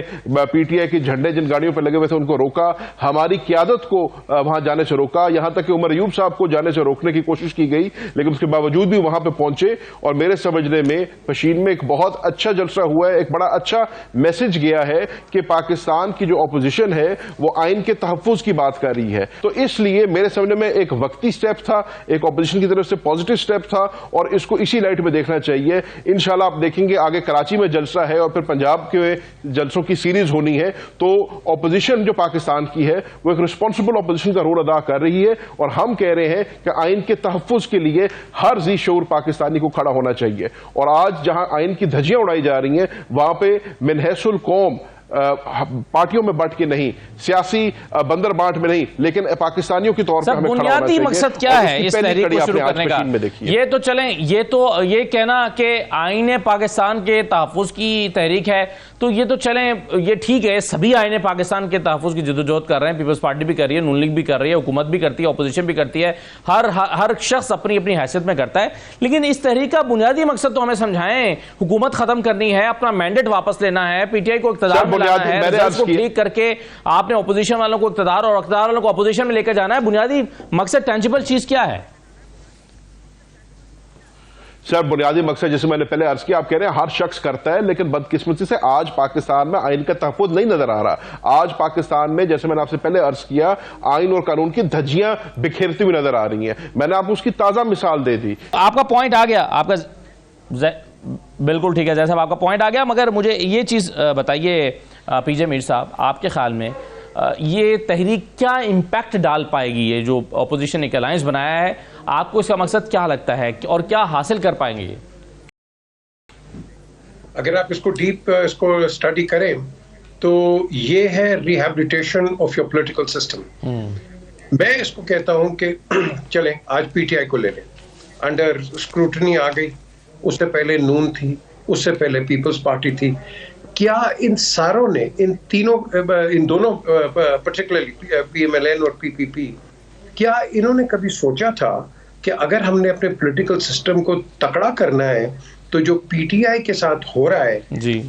پی ٹی آئی کے جھنڈے جن گاڑیوں پہ لگے ہوئے تھے ان کو روکا, ہماری قیادت کو وہاں جانے سے روکا, یہاں تک کہ عمر ایوب صاحب کو جانے سے روکنے کی کوشش کی گئی, لیکن اس کے باوجود بھی وہاں پہ پہنچے. اور میرے سمجھنے میں پشین میں ایک بہت اچھا جلسہ ہوا ہے, ایک بڑا اچھا میسج گیا ہے کہ پاکستان کی جو اپوزیشن ہے وہ آئین کے تحفظ کی بات کر رہی ہے. تو اس لیے میرے سمجھنے میں ایک وقتی سٹیپ تھا, ایک اپوزیشن کی طرف سے پازیٹیو سٹیپ تھا, اور اس کو اسی لائٹ میں دیکھنا چاہیے. انشاءاللہ آپ دیکھیں گے آگے کراچی میں جلسہ ہے اور پھر پنجاب کے جلسوں کی سیریز ہونی ہے. تو اپوزیشن جو پاکستان کی ہے وہ ایک ریسپانسبل اپوزیشن کا رول ادا کر رہی ہے, اور ہم کہہ رہے ہیں کہ آئین کے تحفظ کے لیے ہر ذی شعور پاکستانی کو کھڑا ہونا چاہیے. اور آج جہاں آئین کی دھجیاں اڑائی جا رہی ہیں وہاں پہ من حیث القوم پارٹیوں میں بٹ کے نہیں, سیاسی بندر بانٹ میں نہیں, لیکن پاکستانیوں کی طور پر ہمیں کھڑا ہونا چاہیے. بنیادی مقصد کیا ہے اس تحریک کو شروع کرنے کا؟ یہ تو چلیں, یہ کہنا کہ آئین پاکستان کے تحفظ کی تحریک ہے, تو یہ تو چلیں, یہ ٹھیک ہے, سبھی آئین پاکستان کے تحفظ کی جدوجہد کر رہے ہیں, پیپلز پارٹی بھی کر رہی ہے, نون لیگ بھی کر رہی ہے, حکومت بھی کرتی ہے, اپوزیشن بھی کرتی ہے, ہر شخص اپنی اپنی حیثیت میں کرتا ہے. لیکن اس تحریک کا بنیادی مقصد تو ہمیں سمجھائیں, حکومت ختم کرنی ہے, اپنا مینڈیٹ واپس لینا ہے, پی ٹی آئی کو اقتدار میں لانا ہے, ریزلٹس کو ٹھیک کر کے آپ نے اپوزیشن والوں کو اقتدار اور اقتدار والوں کو اپوزیشن میں لے کر جانا ہے. بنیادی مقصد ٹینجیبل چیز کیا ہے؟ سر بنیادی مقصد جیسے میں نے پہلے عرض کیا, آپ کہہ رہے ہیں ہر شخص کرتا ہے, لیکن بدقسمتی سے آج پاکستان میں آئین کا تحفظ نہیں نظر آ رہا. آج پاکستان میں جیسے میں نے آپ سے پہلے عرض کیا, آئین اور قانون کی دھجیاں بکھیرتی ہوئی نظر آ رہی ہیں. میں نے آپ کو اس کی تازہ مثال دے دی. آپ کا پوائنٹ آ گیا, آپ کا بالکل ٹھیک ہے جیسا آپ کا پوائنٹ آ گیا, مگر مجھے یہ چیز بتائیے پی جے میر صاحب, آپ کے خیال میں یہ تحریک کیا امپیکٹ ڈال پائے گی؟ یہ جو اپوزیشن ایک الائنس بنایا ہے, آپ کو اس کا مقصد کیا لگتا ہے اور کیا حاصل کر پائیں گے یہ؟ اگر آپ اس کو ڈیپ اسٹڈی کریں تو یہ ہے rehabilitation of your political system. میں اس کو کہتا ہوں کہ چلیں آج پی ٹی آئی کو لے لیں, انڈر اسکروٹنی آ گئی, اس سے پہلے نون تھی, اس سے پہلے پیپلز پارٹی تھی. کیا ان ساروں نے, ان دونوں particularly P M L N اور پی پی پی, کیا انہوں نے کبھی سوچا تھا کہ اگر ہم نے اپنے پولیٹیکل سسٹم کو تکڑا کرنا ہے تو جو پی ٹی آئی کے ساتھ ہو رہا ہے,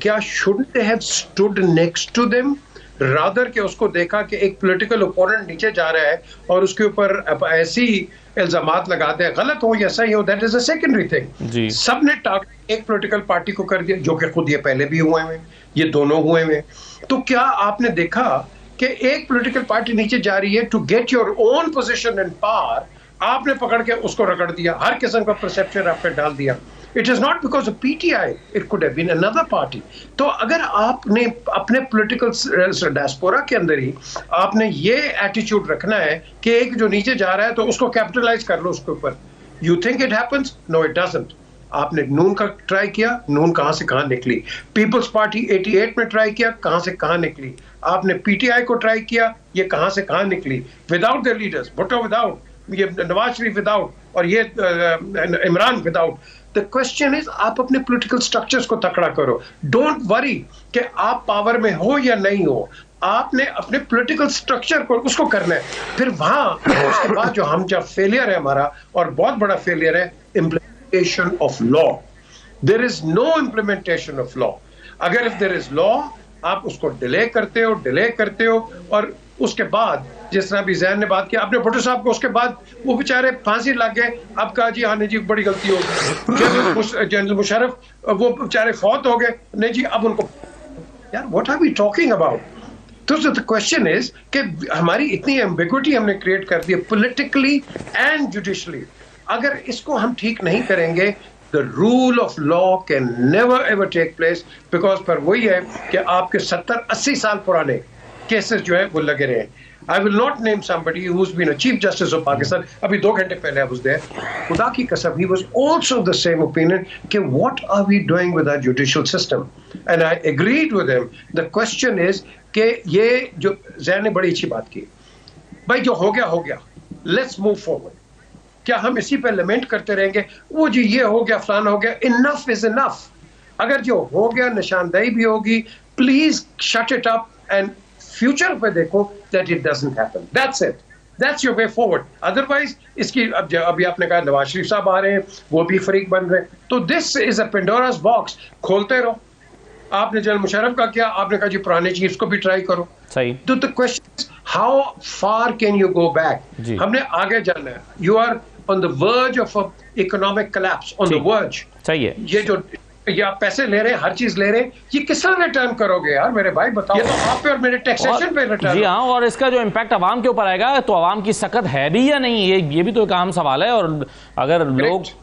کیا shouldn't they have stood next to them rather کہ اس کو دیکھا کہ ایک پولیٹیکل اوپوننٹ نیچے جا رہا ہے اور اس کے اوپر ایسی الزامات لگاتے ہیں, غلط ہو یا صحیح ہو, that is a secondary thing. سب نے ٹارگیٹ ایک پولیٹیکل پارٹی کو کر دیا, جو کہ خود یہ پہلے بھی ہوئے ہیں, یہ دونوں ہوئے ہیں. تو کیا آپ نے دیکھا کہ ایک پولیٹیکل پارٹی نیچے جا رہی ہے to get your own position and power, آپ نے پکڑ کے اس کو رگڑ دیا, ہر قسم کا پرسپشن آپ نے ڈال دیا. It is not because of PTI, it could have been another party. تو اگر آپ نے اپنے پولیٹیکل ڈائسپورا کے اندر ہی آپ نے یہ ایٹیچیوڈ رکھنا ہے کہ ایک جو نیچے جا رہا ہے تو اس کو کیپٹلائز کر لو اس کے اوپر, you think it happens? No, it doesn't. آپ نے نون کا ٹرائی کیا, نون کہاں سے کہاں نکلی. پیپلز پارٹی 88 میں ٹرائی کیا, کہاں سے کہاں نکلی. آپ نے پی ٹی آئی کو ٹرائی کیا, یہ کہاں سے کہاں نکلی. Without the leaders, Bhutto without, یہ نواز شریف وداؤٹ, اور یہ Imran without. The question is آپ اپنے پولیٹیکل اسٹرکچرز کو تکڑا کرو. ڈونٹ وری کہ آپ پاور میں ہو یا نہیں ہو, آپ نے اپنے پولیٹیکل اسٹرکچر کو اس کو کرنا ہے. پھر وہاں اس کے بعد جو ہم جب فیلئر ہے ہمارا, اور بہت بڑا فیلئر ہے, implementation of law. There is no implementation of law. اگر if there is law, آپ اس کو ڈیلے کرتے ہو, اور اس کے بعد جس طرح بھی زین نے بات کیا, اپنے بھٹو صاحب کو اس کے بعد وہ بیچارے پھانسی لگ گئے. اب کہا جی ہاں نہیں جی بڑی غلطی ہو گئی. جنرل مشرف وہ بیچارے فوت ہو گئے, نہیں جی اب ان کو, یار what are we talking about? تو کوشچن از کہ ہماری اتنی ایمبیگوٹی ہم نے کریٹ کر دی ہے پولیٹیکلی اینڈ جوڈیشلی. اگر اس کو ہم ٹھیک نہیں کریں گے, the rule of law can never ever take place, because پر وہی ہے کہ آپ کے 70-80 سال پرانے کیسز جو ہیں وہ لگے رہے ہیں. I will not name somebody who's been a Chief Justice of Pakistan. ابھی 2 گھنٹے پہلے I was there. خدا کی قسم, he was also the same opinion کہ what are we doing with our judicial system? And I agreed with him. The question is کہ یہ جو زین نے بڑی اچھی بات کی, بھائی جو ہو گیا, let's move forward. کیا ہم اسی پہ لیمنٹ کرتے رہیں گے, وہ جی یہ ہو گیا فلانا ہو گیا. enough is enough. اگر جو ہو گیا نشاندہی بھی ہوگی, please shut it up and future پہ دیکھو that it doesn't happen. That's it. That's your way forward. Otherwise اس کی ابھی آپ نے کہا نواز شریف صاحب آ رہے ہیں, وہ بھی فریق بن رہے ہیں, تو this is a Pandora's box. کھولتے رہو. آپ نے جنرل مشرف کا کیا, آپ نے کہا جی پرانے چیز کو بھی ٹرائی کرو. صحیح. تو the question is how far can you go back? ہم نے آگے جانا ہے. You are on the verge of an economic collapse. On the verge. صحیح ہے. یہ جو یہ آپ پیسے لے رہے ہیں, ہر چیز لے رہے ہیں, یہ کس طرح ریٹرن کرو گے یار میرے بھائی, بتاؤ. یہ تو آپ پہ اور میرے ٹیکسیشن پہ ریٹرن. جی ہاں, اور اس کا جو امپیکٹ عوام کے اوپر آئے گا, تو عوام کی سکت ہے بھی یا نہیں, یہ بھی تو ایک اہم سوال ہے. اور اگر لوگ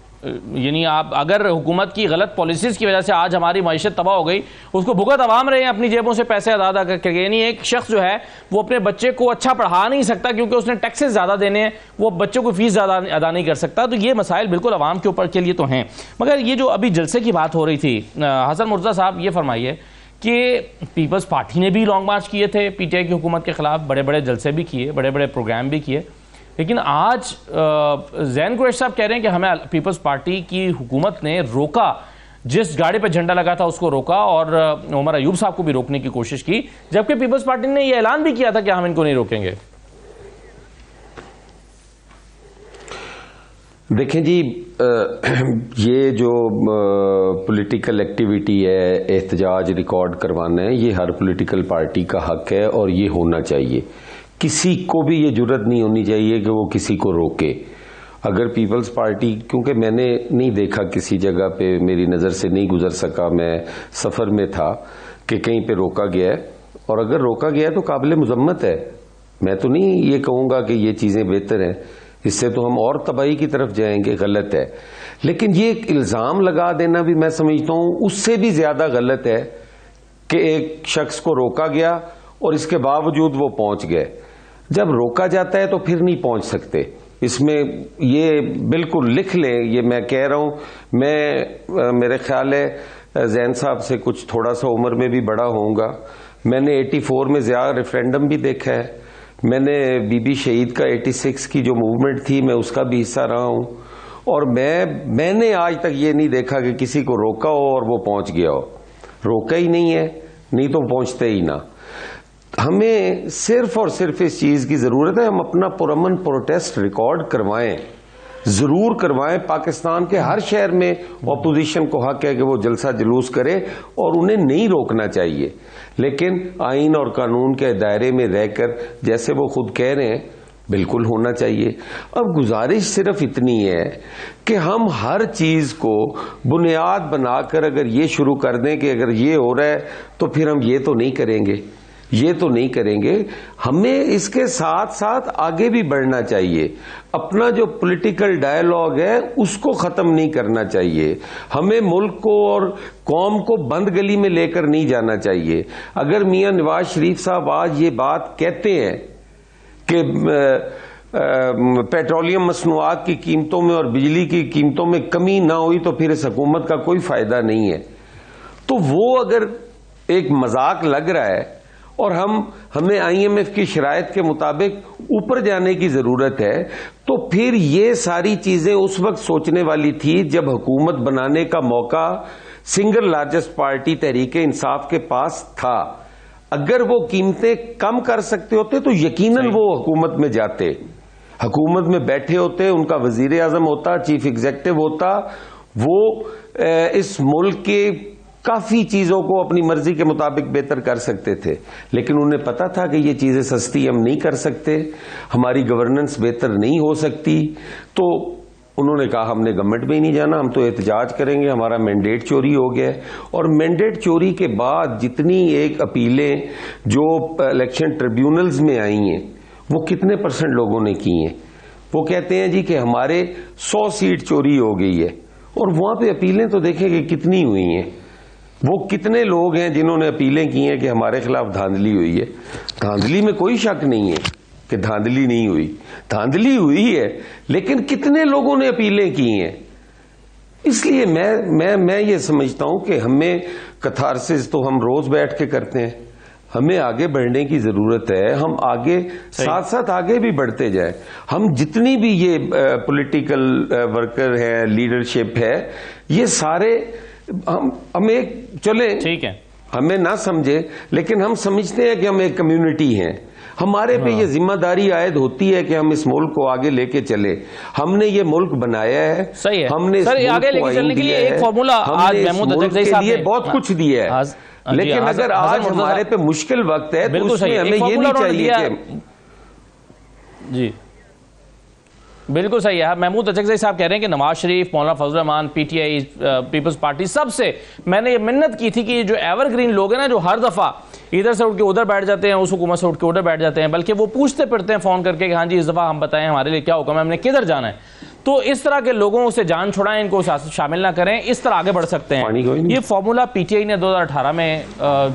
یعنی آپ اگر حکومت کی غلط پالیسیز کی وجہ سے آج ہماری معیشت تباہ ہو گئی, اس کو بھگت عوام رہے ہیں اپنی جیبوں سے پیسے ادا کر کے. یعنی ایک شخص جو ہے وہ اپنے بچے کو اچھا پڑھا نہیں سکتا کیونکہ اس نے ٹیکسز زیادہ دینے ہیں, وہ بچوں کو فیس زیادہ ادا نہیں کر سکتا. تو یہ مسائل بالکل عوام کے اوپر کے لیے تو ہیں. مگر یہ جو ابھی جلسے کی بات ہو رہی تھی, حسن مرتضیٰ صاحب یہ فرمائیے کہ پیپلز پارٹی نے بھی لانگ مارچ کیے تھے پی ٹی آئی کی حکومت کے خلاف, بڑے بڑے جلسے بھی کیے, بڑے بڑے پروگرام بھی کیے, لیکن آج زین قریشی صاحب کہہ رہے ہیں کہ ہمیں پیپلز پارٹی کی حکومت نے روکا, جس گاڑی پہ جھنڈا لگا تھا اس کو روکا, اور عمر ایوب صاحب کو بھی روکنے کی کوشش کی, جبکہ پیپلز پارٹی نے یہ اعلان بھی کیا تھا کہ ہم ان کو نہیں روکیں گے. دیکھیں جی, یہ جو پولیٹیکل ایکٹیویٹی ہے, احتجاج ریکارڈ کروانا ہے, یہ ہر پولیٹیکل پارٹی کا حق ہے اور یہ ہونا چاہیے. کسی کو بھی یہ جرت نہیں ہونی چاہیے کہ وہ کسی کو روکے. اگر پیپلز پارٹی, کیونکہ میں نے نہیں دیکھا کسی جگہ پہ, میری نظر سے نہیں گزر سکا, میں سفر میں تھا, کہ کہیں پہ روکا گیا ہے. اور اگر روکا گیا ہے تو قابل مذمت ہے. میں تو نہیں یہ کہوں گا کہ یہ چیزیں بہتر ہیں, اس سے تو ہم اور تباہی کی طرف جائیں گے, غلط ہے. لیکن یہ ایک الزام لگا دینا بھی میں سمجھتا ہوں اس سے بھی زیادہ غلط ہے کہ ایک شخص کو روکا گیا اور اس کے باوجود وہ پہنچ گئے. جب روکا جاتا ہے تو پھر نہیں پہنچ سکتے. اس میں یہ بالکل لکھ لیں, یہ میں کہہ رہا ہوں, میرے خیال ہے زین صاحب سے کچھ تھوڑا سا عمر میں بھی بڑا ہوں گا. میں نے 84 میں زیادہ ریفرینڈم بھی دیکھا ہے, میں نے بی بی شہید کا 86 کی جو موومنٹ تھی میں اس کا بھی حصہ رہا ہوں, اور میں نے آج تک یہ نہیں دیکھا کہ کسی کو روکا ہو اور وہ پہنچ گیا ہو. روکا ہی نہیں ہے, نہیں تو پہنچتے ہی نہ. ہمیں صرف اور صرف اس چیز کی ضرورت ہے, ہم اپنا پرامن پروٹیسٹ ریکارڈ کروائیں, ضرور کروائیں. پاکستان کے ہر شہر میں اپوزیشن کو حق ہے کہ وہ جلسہ جلوس کرے, اور انہیں نہیں روکنا چاہیے, لیکن آئین اور قانون کے دائرے میں رہ کر جیسے وہ خود کہہ رہے ہیں بالکل ہونا چاہیے. اب گزارش صرف اتنی ہے کہ ہم ہر چیز کو بنیاد بنا کر اگر یہ شروع کر دیں کہ اگر یہ ہو رہا ہے تو پھر ہم یہ تو نہیں کریں گے, یہ تو نہیں کریں گے. ہمیں اس کے ساتھ ساتھ آگے بھی بڑھنا چاہیے. اپنا جو پولیٹیکل ڈائیلاگ ہے اس کو ختم نہیں کرنا چاہیے. ہمیں ملک کو اور قوم کو بند گلی میں لے کر نہیں جانا چاہیے. اگر میاں نواز شریف صاحب آج یہ بات کہتے ہیں کہ پیٹرولیم مصنوعات کی قیمتوں میں اور بجلی کی قیمتوں میں کمی نہ ہوئی تو پھر اس حکومت کا کوئی فائدہ نہیں ہے. تو وہ اگر ایک مذاق لگ رہا ہے اور ہمیں IMF کی شرائط کے مطابق اوپر جانے کی ضرورت ہے, تو پھر یہ ساری چیزیں اس وقت سوچنے والی تھی جب حکومت بنانے کا موقع single largest party Tehreek Insaf کے پاس تھا. اگر وہ قیمتیں کم کر سکتے ہوتے تو یقیناً وہ حکومت میں جاتے, حکومت میں بیٹھے ہوتے, ان کا وزیر اعظم ہوتا, چیف ایگزیکٹو ہوتا, وہ اس ملک کے کافی چیزوں کو اپنی مرضی کے مطابق بہتر کر سکتے تھے. لیکن انہیں پتا تھا کہ یہ چیزیں سستی ہم نہیں کر سکتے, ہماری گورننس بہتر نہیں ہو سکتی, تو انہوں نے کہا ہم نے گورنمنٹ میں ہی نہیں جانا, ہم تو احتجاج کریں گے, ہمارا مینڈیٹ چوری ہو گیا ہے. اور مینڈیٹ چوری کے بعد جتنی ایک اپیلیں جو الیکشن ٹریبیونلز میں آئی ہیں وہ کتنے % لوگوں نے کی ہیں؟ وہ کہتے ہیں جی کہ ہمارے 100 سیٹ چوری ہو گئی ہے, اور وہاں پہ اپیلیں تو دیکھیں کہ کتنی ہوئی ہیں. وہ کتنے لوگ ہیں جنہوں نے اپیلیں کی ہیں کہ ہمارے خلاف دھاندلی ہوئی ہے؟ دھاندلی میں کوئی شک نہیں ہے کہ دھاندلی نہیں ہوئی, دھاندلی ہوئی ہے, لیکن کتنے لوگوں نے اپیلیں کی ہیں؟ اس لیے میں یہ سمجھتا ہوں کہ ہمیں کتھارسس تو ہم روز بیٹھ کے کرتے ہیں, ہمیں آگے بڑھنے کی ضرورت ہے. ہم آگے ساتھ ساتھ آگے بھی بڑھتے جائیں. ہم جتنی بھی یہ پولیٹیکل ورکر ہے, لیڈرشپ ہے, یہ سارے ہم ایک چلے ٹھیک ہے, ہمیں نہ سمجھے لیکن ہم سمجھتے ہیں کہ ہم ایک کمیونٹی ہیں. ہمارے پہ یہ ذمہ داری عائد ہوتی ہے کہ ہم اس ملک کو آگے لے کے چلے. ہم نے یہ ملک بنایا ہے, صحیح ہے, ہم نے آگے لے کے چلنے کے لیے ایک فارمولا آج محمود اچکزئی صاحب نے بہت کچھ دیا ہے. لیکن اگر آج ہمارے پہ مشکل وقت ہے تو اس میں ہمیں یہ نہیں چاہیے کہ جی بالکل صحیح ہے. محمود اچکزئی صاحب کہہ رہے ہیں کہ نواز شریف, مولانا فضل الرحمان, PTI, پیپلز پارٹی, سب سے میں نے یہ منت کی تھی کہ جو ایور گرین لوگ ہیں نا, جو ہر دفعہ ادھر سے اٹھ کے ادھر بیٹھ جاتے ہیں, اس حکومت سے اٹھ کے ادھر بیٹھ جاتے ہیں, بلکہ وہ پوچھتے پھرتے ہیں فون کر کے کہ ہاں جی اس دفعہ ہم بتائیں ہمارے لیے کیا حکم ہے, ہم نے کدھر جانا ہے. تو اس طرح کے لوگوں سے جان چھڑائیں, ان کو شامل نہ کریں, اس طرح آگے بڑھ سکتے ہیں. یہ فارمولا PTI نے 2018 میں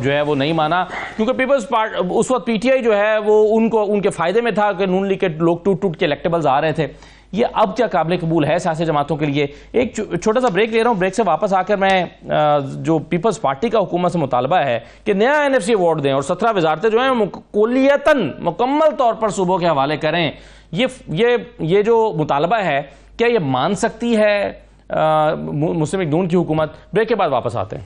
جو ہے وہ نہیں مانا, کیونکہ پیپلز پارٹی اس وقت PTI جو ہے وہ ان کے فائدے میں تھا کہ نون لیگ کے لوگ ٹوٹ کے الیکٹیبلز آ رہے تھے. یہ اب کیا قابل قبول ہے سیاسی جماعتوں کے لیے؟ ایک چھوٹا سا بریک لے رہا ہوں, بریک سے واپس آ کر میں جو پیپلز پارٹی کا حکومت سے مطالبہ ہے کہ نیا NFC ایوارڈ دیں اور 17 وزارتیں جو ہیں کلیتاً مکمل طور پر صوبوں کے حوالے کریں, یہ جو مطالبہ ہے کیا یہ مان سکتی ہے مسلم لیگ نون کی حکومت؟ بریک کے بعد واپس آتے ہیں.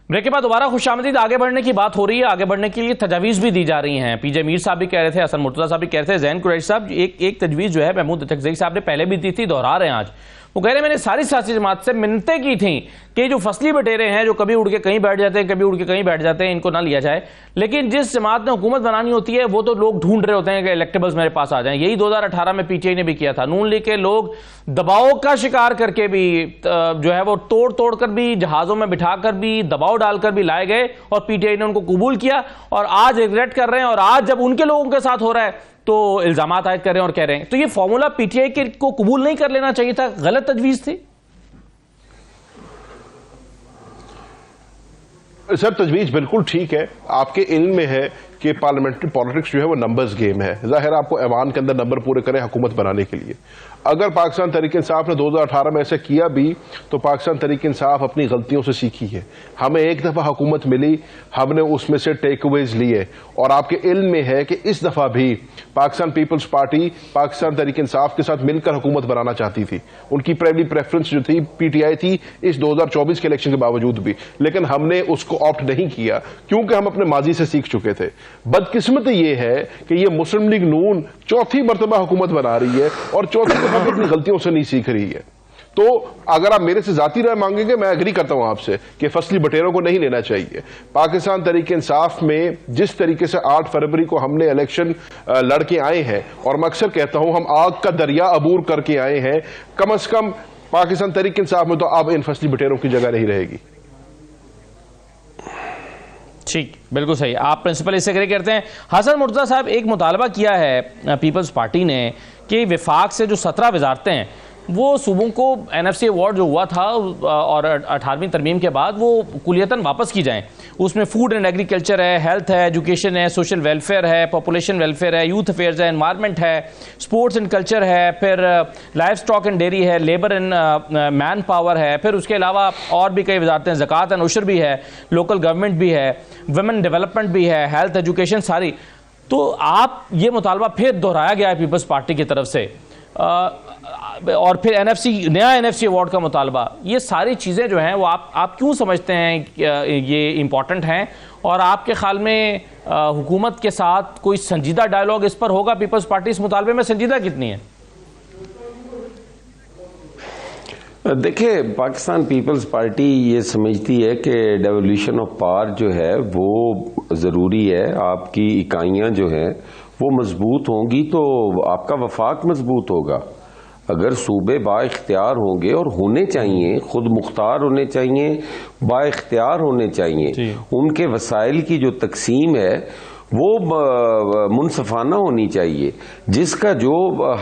بریک کے بعد دوبارہ خوش آمدید. آگے بڑھنے کی بات ہو رہی ہے, آگے بڑھنے کے لیے تجاویز بھی دی جا رہی ہیں. PJ میر صاحب بھی کہہ رہے تھے, حسن مرتضیٰ صاحب بھی کہہ رہے تھے, زین قریشی صاحب ایک تجویز جو ہے محمود اچکزئی صاحب نے پہلے بھی دی تھی, دوہرا رہے ہیں آج. وہ کہہ رہے ہیں میں نے ساری سیاسی جماعت سے منتیں کی تھیں کہ جو فصلی بٹیرے ہیں جو کبھی اڑ کے کہیں بیٹھ جاتے ہیں, کبھی اڑ کے کہیں بیٹھ جاتے ہیں, ان کو نہ لیا جائے. لیکن جس جماعت نے حکومت بنانی ہوتی ہے وہ تو لوگ ڈھونڈ رہے ہوتے ہیں کہ الیکٹیبلز میرے پاس آ جائیں. یہی 2018 میں PTI نے بھی کیا تھا. نون لیگ کے لوگ دباؤ کا شکار کر کے بھی جو ہے وہ توڑ کر بھی, جہازوں میں بٹھا کر بھی, دباؤ ڈال کر بھی لائے گئے, اور PTI نے ان کو قبول کیا, اور آج ریگریٹ کر رہے ہیں. اور آج جب ان کے لوگوں کے ساتھ ہو رہا ہے تو الزامات عائد کر رہے ہیں اور کہہ رہے ہیں. تو یہ فارمولا PTI کو قبول نہیں کر لینا چاہیے تھا, غلط تجویز تھی. سر تجویز بالکل ٹھیک ہے. آپ کے علم میں ہے کہ پارلیمنٹری پالیٹکس جو ہے وہ نمبرز گیم ہے. ظاہر آپ کو ایوان کے اندر نمبر پورے کریں حکومت بنانے کے لیے. اگر پاکستان تحریک انصاف نے 2018 میں ایسا کیا بھی تو پاکستان تحریک انصاف اپنی غلطیوں سے سیکھی ہے. ہمیں ایک دفعہ حکومت ملی, ہم نے اس میں سے ٹیک اویز لیے, اور آپ کے علم میں ہے کہ اس دفعہ بھی پاکستان پیپلز پارٹی پاکستان تحریک انصاف کے ساتھ مل کر حکومت بنانا چاہتی تھی. ان کی پہلی پریفرنس جو تھی PTI تھی اس 2024 کے الیکشن کے باوجود بھی, لیکن ہم نے اس کو آپٹ نہیں کیا کیونکہ ہم اپنے ماضی سے سیکھ چکے تھے. بدقسمتی یہ ہے کہ یہ مسلم لیگ نون چوتھی مرتبہ حکومت بنا رہی ہے اور چوتھی دفعہ اپنی غلطیوں سے نہیں سیکھ رہی ہے. تو اگر آپ میرے سے ذاتی رائے مانگیں گے, میں ایگری کرتا ہوں آپ سے کہ فصلی بٹیروں کو نہیں لینا چاہیے. پاکستان تحریک انصاف میں جس طریقے سے 8 فروری کو ہم نے الیکشن لڑ کے آئے ہیں, اور میں اکثر کہتا ہوں ہم آگ کا دریا عبور کر کے آئے ہیں, کم از کم پاکستان تحریک انصاف میں تو اب ان فصلی بٹیروں کی جگہ نہیں رہے گی. ٹھیک، بالکل صحیح. آپ پرنسپل اس سے ایگری کرتے ہیں. حسن مرتضیٰ صاحب، ایک مطالبہ کیا ہے پیپلز پارٹی نے کہ وفاق سے جو 17 وزارتیں ہیں وہ صوبوں کو NFC ایوارڈ جو ہوا تھا اور 18ویں ترمیم کے بعد وہ کلیتاً واپس کی جائیں. اس میں فوڈ اینڈ ایگریکلچر ہے، ہیلتھ ہے، ایجوکیشن ہے، سوشل ویلفیئر ہے، پاپولیشن ویلفیئر ہے، یوتھ افیئرز ہے، انوائرمنٹ ہے، اسپورٹس اینڈ کلچر ہے، پھر لائف اسٹاک اینڈ ڈیری ہے، لیبر اینڈ مین پاور ہے، پھر اس کے علاوہ اور بھی کئی وزارتیں، زکوٰۃ اینڈ عشر بھی ہے، لوکل گورنمنٹ بھی ہے، ویمن ڈیولپمنٹ بھی ہے، ہیلتھ، ایجوکیشن ساری. تو آپ یہ مطالبہ پھر دہرایا گیا ہے پیپلز پارٹی کی طرف سے، اور پھر نیا NFC ایوارڈ کا مطالبہ. یہ ساری چیزیں جو ہیں وہ آپ کیوں سمجھتے ہیں یہ امپورٹنٹ ہیں، اور آپ کے خیال میں حکومت کے ساتھ کوئی سنجیدہ ڈائیلاگ اس پر ہوگا؟ پیپلز پارٹی اس مطالبے میں سنجیدہ کتنی ہے؟ دیکھیں، پاکستان پیپلز پارٹی یہ سمجھتی ہے کہ ڈیولیوشن آف پاور جو ہے وہ ضروری ہے. آپ کی اکائیاں جو ہیں وہ مضبوط ہوں گی تو آپ کا وفاق مضبوط ہوگا. اگر صوبے با اختیار ہوں گے، اور ہونے چاہیے، خود مختار ہونے چاہیے، با اختیار ہونے چاہیے، ان کے وسائل کی جو تقسیم ہے وہ منصفانہ ہونی چاہیے، جس کا جو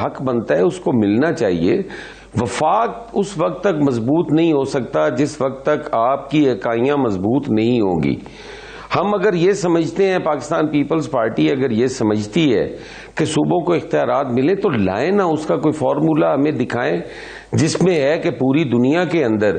حق بنتا ہے اس کو ملنا چاہیے. وفاق اس وقت تک مضبوط نہیں ہو سکتا جس وقت تک آپ کی اکائیاں مضبوط نہیں ہوں گی. ہم اگر یہ سمجھتے ہیں، پاکستان پیپلز پارٹی اگر یہ سمجھتی ہے کہ صوبوں کو اختیارات ملے، تو لائیں نا اس کا کوئی فارمولا ہمیں دکھائیں جس میں ہے کہ پوری دنیا کے اندر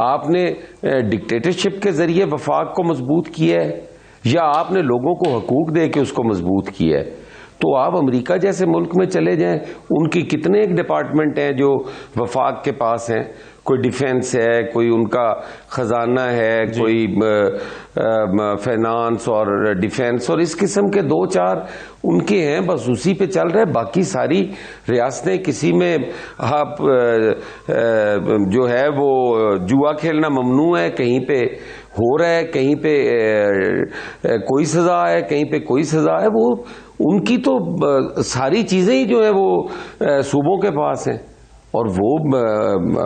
آپ نے ڈکٹیٹرشپ کے ذریعے وفاق کو مضبوط کیا ہے یا آپ نے لوگوں کو حقوق دے کے اس کو مضبوط کیا ہے. تو آپ امریکہ جیسے ملک میں چلے جائیں، ان کی کتنے ایک ڈپارٹمنٹ ہیں جو وفاق کے پاس ہیں. کوئی ڈیفنس ہے، کوئی ان کا خزانہ ہے، کوئی فائنانس اور ڈیفنس، اور اس قسم کے 2-4 ان کے ہیں، بس اسی پہ چل رہے. باقی ساری ریاستیں کسی میں آپ جو ہے وہ جوا کھیلنا ممنوع ہے، کہیں پہ ہو رہا ہے، کہیں پہ کوئی سزا ہے، کہیں پہ کوئی سزا ہے. وہ ان کی تو ساری چیزیں ہی جو ہے وہ صوبوں کے پاس ہیں، اور وہ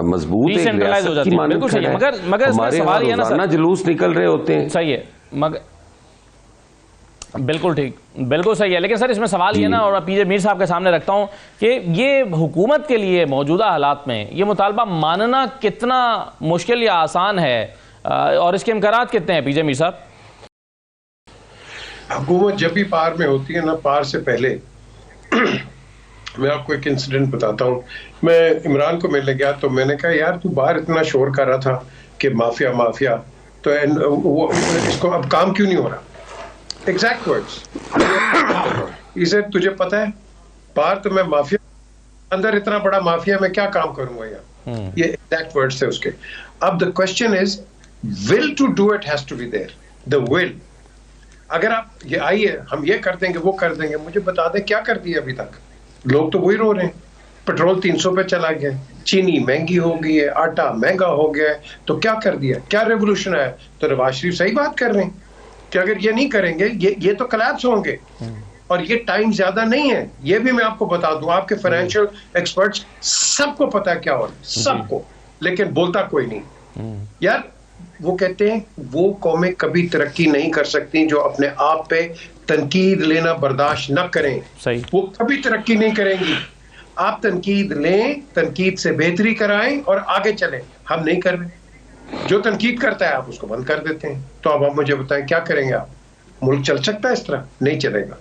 مضبوط ہے، ریاست کی مانند کھڑا ہے. مگر ہمارے یہاں روزانہ جلوس نکل رہے ہوتے ہیں. صحیح ہے، مگر بالکل ٹھیک، بالکل صحیح ہے. لیکن سر اس میں سوال یہ نا، اور PJ میر صاحب کے سامنے رکھتا ہوں کہ یہ حکومت کے لیے موجودہ حالات میں یہ مطالبہ ماننا کتنا مشکل یا آسان ہے، اور اس کے امکانات کتنے ہیں PJ میر صاحب؟ حکومت جب بھی پار میں ہوتی ہے نا، پار سے پہلے میں آپ کو ایک انسیڈنٹ بتاتا ہوں. میں عمران کو ملنے گیا تو میں نے کہا یار تو باہر اتنا شور کر رہا تھا کہ مافیا مافیا، تو اس کو اب کام کیوں نہیں ہو رہا؟ Exact words. اسے تجھے پتا ہے باہر تو میں مافیا، اندر اتنا بڑا مافیا، میں کیا کام کروں گا یار. یہ ایگزیکٹ ورڈز تھے اس کے. اب the question is will to do it has to be there. the will. اگر آپ یہ آئیے ہم یہ کر دیں گے وہ کر دیں گے، مجھے بتا دیں کیا کر دیا ابھی تک. لوگ تو وہی رو رہے ہیں. پیٹرول 300 پہ چلا گیا، چینی مہنگی ہو گئی ہے، آٹا مہنگا ہو گیا ہے، تو کیا کر دیا؟ کیا ریولوشن ہے؟ تو نواز شریف صحیح بات کر رہے ہیں کہ اگر یہ نہیں کریں گے یہ تو کلیپس ہوں گے. اور یہ ٹائم زیادہ نہیں ہے. یہ بھی میں آپ کو بتا دوں، آپ کے فائنینشیل ایکسپرٹس سب کو پتا ہے کیا ہو رہا ہے، سب کو، لیکن بولتا کوئی نہیں. یار وہ کہتے ہیں وہ قومیں کبھی ترقی نہیں کر سکتی جو اپنے آپ پہ تنقید لینا برداشت نہ کریں. وہ کبھی ترقی نہیں کریں گی. آپ تنقید لیں، تنقید سے بہتری کرائیں اور آگے چلیں. ہم نہیں کر رہے. جو تنقید کرتا ہے آپ اس کو بند کر دیتے ہیں. تو اب آپ مجھے بتائیں کیا کریں گے آپ؟ ملک چل سکتا ہے اس طرح؟ نہیں چلے گا.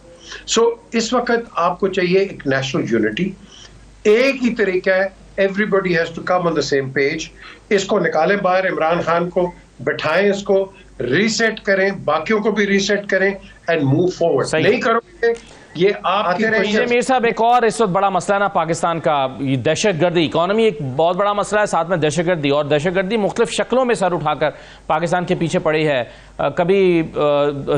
سو اس وقت آپ کو چاہیے ایک نیشنل یونٹی، ایک ہی طریقہ ہے. Everybody has to come on the same page. اس کو نکالیں باہر، عمران خان کو بٹھائیں، اس کو ریسیٹ کریں، باقیوں کو بھی ریسیٹ کریں and move forward. نہیں کرو گے یہ آپ آتے رہیں. میر صاحب ایک اور اس وقت بڑا مسئلہ ہے نا پاکستان کا، دہشت گردی. اکانومی ایک بہت بڑا مسئلہ ہے، ساتھ میں دہشت گردی، اور دہشت گردی مختلف شکلوں میں سر اٹھا کر پاکستان کے پیچھے پڑی ہے. کبھی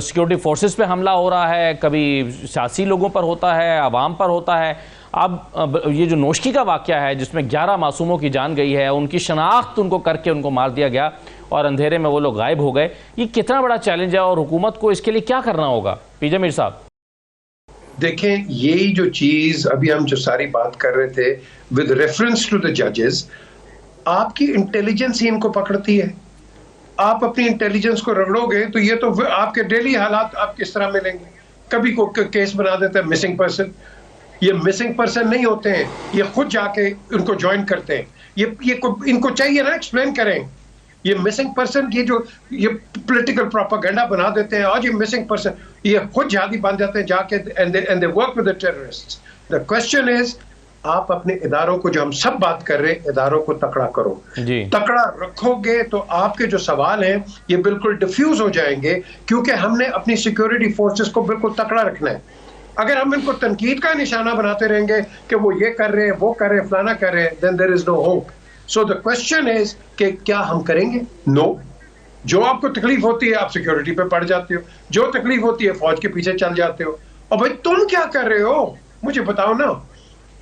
سیکورٹی فورسز پہ حملہ ہو رہا ہے، کبھی سیاسی لوگوں پر ہوتا ہے، عوام پر ہوتا ہے. اب یہ جو نوشکی کا واقعہ ہے جس میں 11 معصوموں کی جان گئی ہے، ان کی شناخت ان کو کر کے ان کو مار دیا گیا اور اندھیرے میں وہ لوگ غائب ہو گئے، یہ کتنا بڑا چیلنج ہے اور حکومت کو اس کے لیے کیا کرنا ہوگا؟ PJ میر صاحب دیکھیں، یہی جو چیز ابھی ہم جو ساری بات کر رہے تھے with reference to the judges، آپ کی انٹیلیجنس ہی ان کو پکڑتی ہے. آپ اپنی انٹیلیجنس کو رگڑو گے تو یہ تو آپ کے ڈیلی حالات آپ کس طرح ملیں گے. کبھی کو کیس بنا دیتا ہے مسنگ پرسن. یہ مسنگ پرسن نہیں ہوتے ہیں, یہ خود جا کے ان کو جوائن کرتے ہیں. ان کو چاہیے نا ایکسپلین کریں. یہ مسنگ پرسن کی جو یہ پولیٹیکل پروپیگنڈا بنا دیتے ہیں, آج یہ مسنگ پرسن, یہ خود جہادی بن جاتے ہیں جا کے and they work with the terrorists. The question is, آپ اپنے اداروں کو, جو ہم سب بات کر رہے ہیں, اداروں کو تکڑا کرو. تکڑا رکھو گے تو آپ کے جو سوال ہیں یہ بالکل ڈیفیوز ہو جائیں گے, کیونکہ ہم نے اپنی سیکورٹی فورسز کو بالکل تکڑا رکھنا ہے. اگر ہم ان کو تنقید کا نشانہ بناتے رہیں گے کہ وہ یہ کر رہے ہیں, وہ کر رہے ہیں, فلانا کر رہے ہیں, then there is no hope. So the question is کہ کیا ہم کریں گے؟ No. جو آپ کو تکلیف ہوتی ہے آپ سیکورٹی پہ پڑ جاتے ہو, جو تکلیف ہوتی ہے فوج کے پیچھے چل جاتے ہو. اور بھائی تم کیا کر رہے ہو مجھے بتاؤ نا.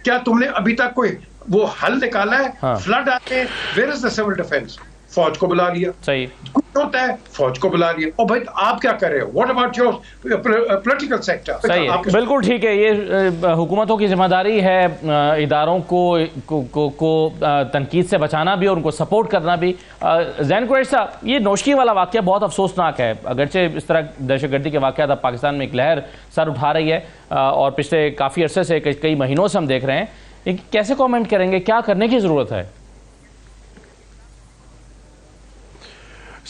کیا تم نے ابھی تک کوئی وہ حل نکالا ہے؟ فلڈ آتے ہیں, where is the civil defense? فوج کو بلا لیا. صحیح کچھ ہوتا ہے فوج کو بلا لیا. اور بھائی آپ کیا کر رہے ہو؟ What about your political sector? صحیح, بالکل ٹھیک ہے. یہ حکومتوں کی ذمہ داری ہے اداروں کو تنقید سے بچانا بھی اور ان کو سپورٹ کرنا بھی. زین قریشی صاحب, یہ نوشکی والا واقعہ بہت افسوسناک ہے. اگرچہ اس طرح دہشت گردی کے واقعات اب پاکستان میں ایک لہر سر اٹھا رہی ہے اور پچھلے کافی عرصے سے کئی مہینوں سے ہم دیکھ رہے ہیں. کیسے کومنٹ کریں گے, کیا کرنے کی ضرورت ہے؟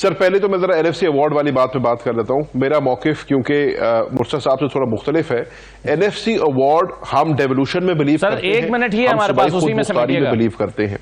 سر پہلے تو میں ذرا NFC ایوارڈ والی بات پہ بات کر لیتا ہوں. میرا موقف کیونکہ مرشد صاحب سے تھوڑا مختلف ہے. NFC ایوارڈ ہم ڈیولوشن میں بلیو کرتے ہیں. سر ایک منٹ ہی ہے ہمارے پاس, اسی میں سمیٹیے گا. بلیو کرتے ہیں.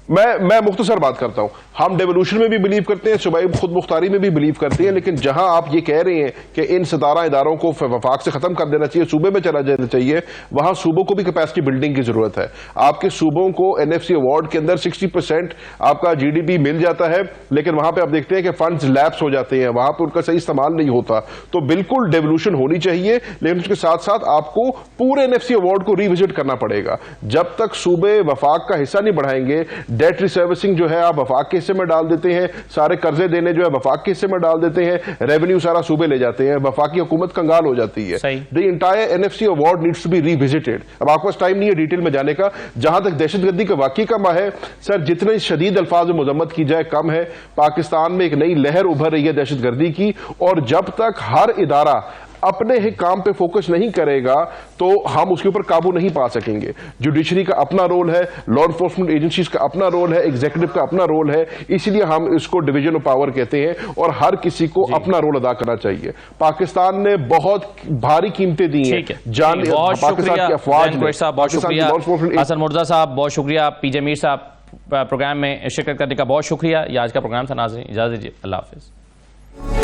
میں مختصر بات کرتا ہوں. ہم ڈیولوشن میں بھی بلیو کرتے ہیں, صوبائی خود مختاری میں بھی بلیو کرتے ہیں, لیکن جہاں آپ یہ کہہ رہے ہیں کہ ان ستارہ اداروں کو وفاق سے ختم کر دینا چاہیے, صوبے میں چلا جانا چاہیے, وہاں صوبوں کو بھی کیپیسٹی بلڈنگ کی ضرورت ہے. آپ کے صوبوں کو NFC ایوارڈ کے اندر 60% آپ کا GDP مل جاتا ہے, لیکن وہاں پہ آپ دیکھتے ہیں کہ فنڈز لیپس ہو جاتے ہیں, وہاں پہ ان کا صحیح استعمال نہیں ہوتا. تو بالکل ڈیولوشن ہونی چاہیے, لیکن اس کے ساتھ ساتھ آپ کو پورے NFC ایوارڈ کو ریوزٹ کرنا پڑے گا. جب تک صوبے وفاق کا حصہ نہیں بڑھائیں گے, ڈیٹ ریسروسنگ جو ہے آپ وفاق کے حصے میں ڈال دیتے ہیں, سارے قرضے دینے جو ہے وفاق کے حصے میں ڈال دیتے ہیں, ریونیو سارا صوبے لے جاتے ہیں, وفاقی حکومت کنگال ہو جاتی ہے. The entire NFC award needs to be revisited. اب آپ کو ٹائم نہیں ہے ڈیٹیل میں جانے کا. جہاں تک دہشت گردی کا واقعی کا ہے سر, جتنے شدید الفاظ میں مذمت کی جائے کم ہے. پاکستان میں ایک نئی لہر ابھر رہی ہے دہشت گردی کی, اور جب تک ہر ادارہ اپنے ہی کام پہ فوکس نہیں کرے گا تو ہم اس کے اوپر قابو نہیں پا سکیں گے. جوڈیشری کا اپنا رول ہے, لا انفورسمنٹ ایجنسیز کا اپنا رول ہے, ایگزیکٹو کا اپنا رول ہے. اسی لیے ہم اس کو ڈویژن آف پاور کہتے ہیں, اور ہر کسی کو اپنا رول ادا کرنا چاہیے. پاکستان نے بہت بھاری قیمتیں دی ہیں جان پاکستان کی افواج میں. بہت شکریہ حسن مرزا صاحب, بہت شکریہ PJ میر صاحب, پروگرام میں شرکت کرنے کا بہت شکریہ. یہ آج کا پروگرام تھا. ناظرین اجازت دیجیے, اللہ حافظ.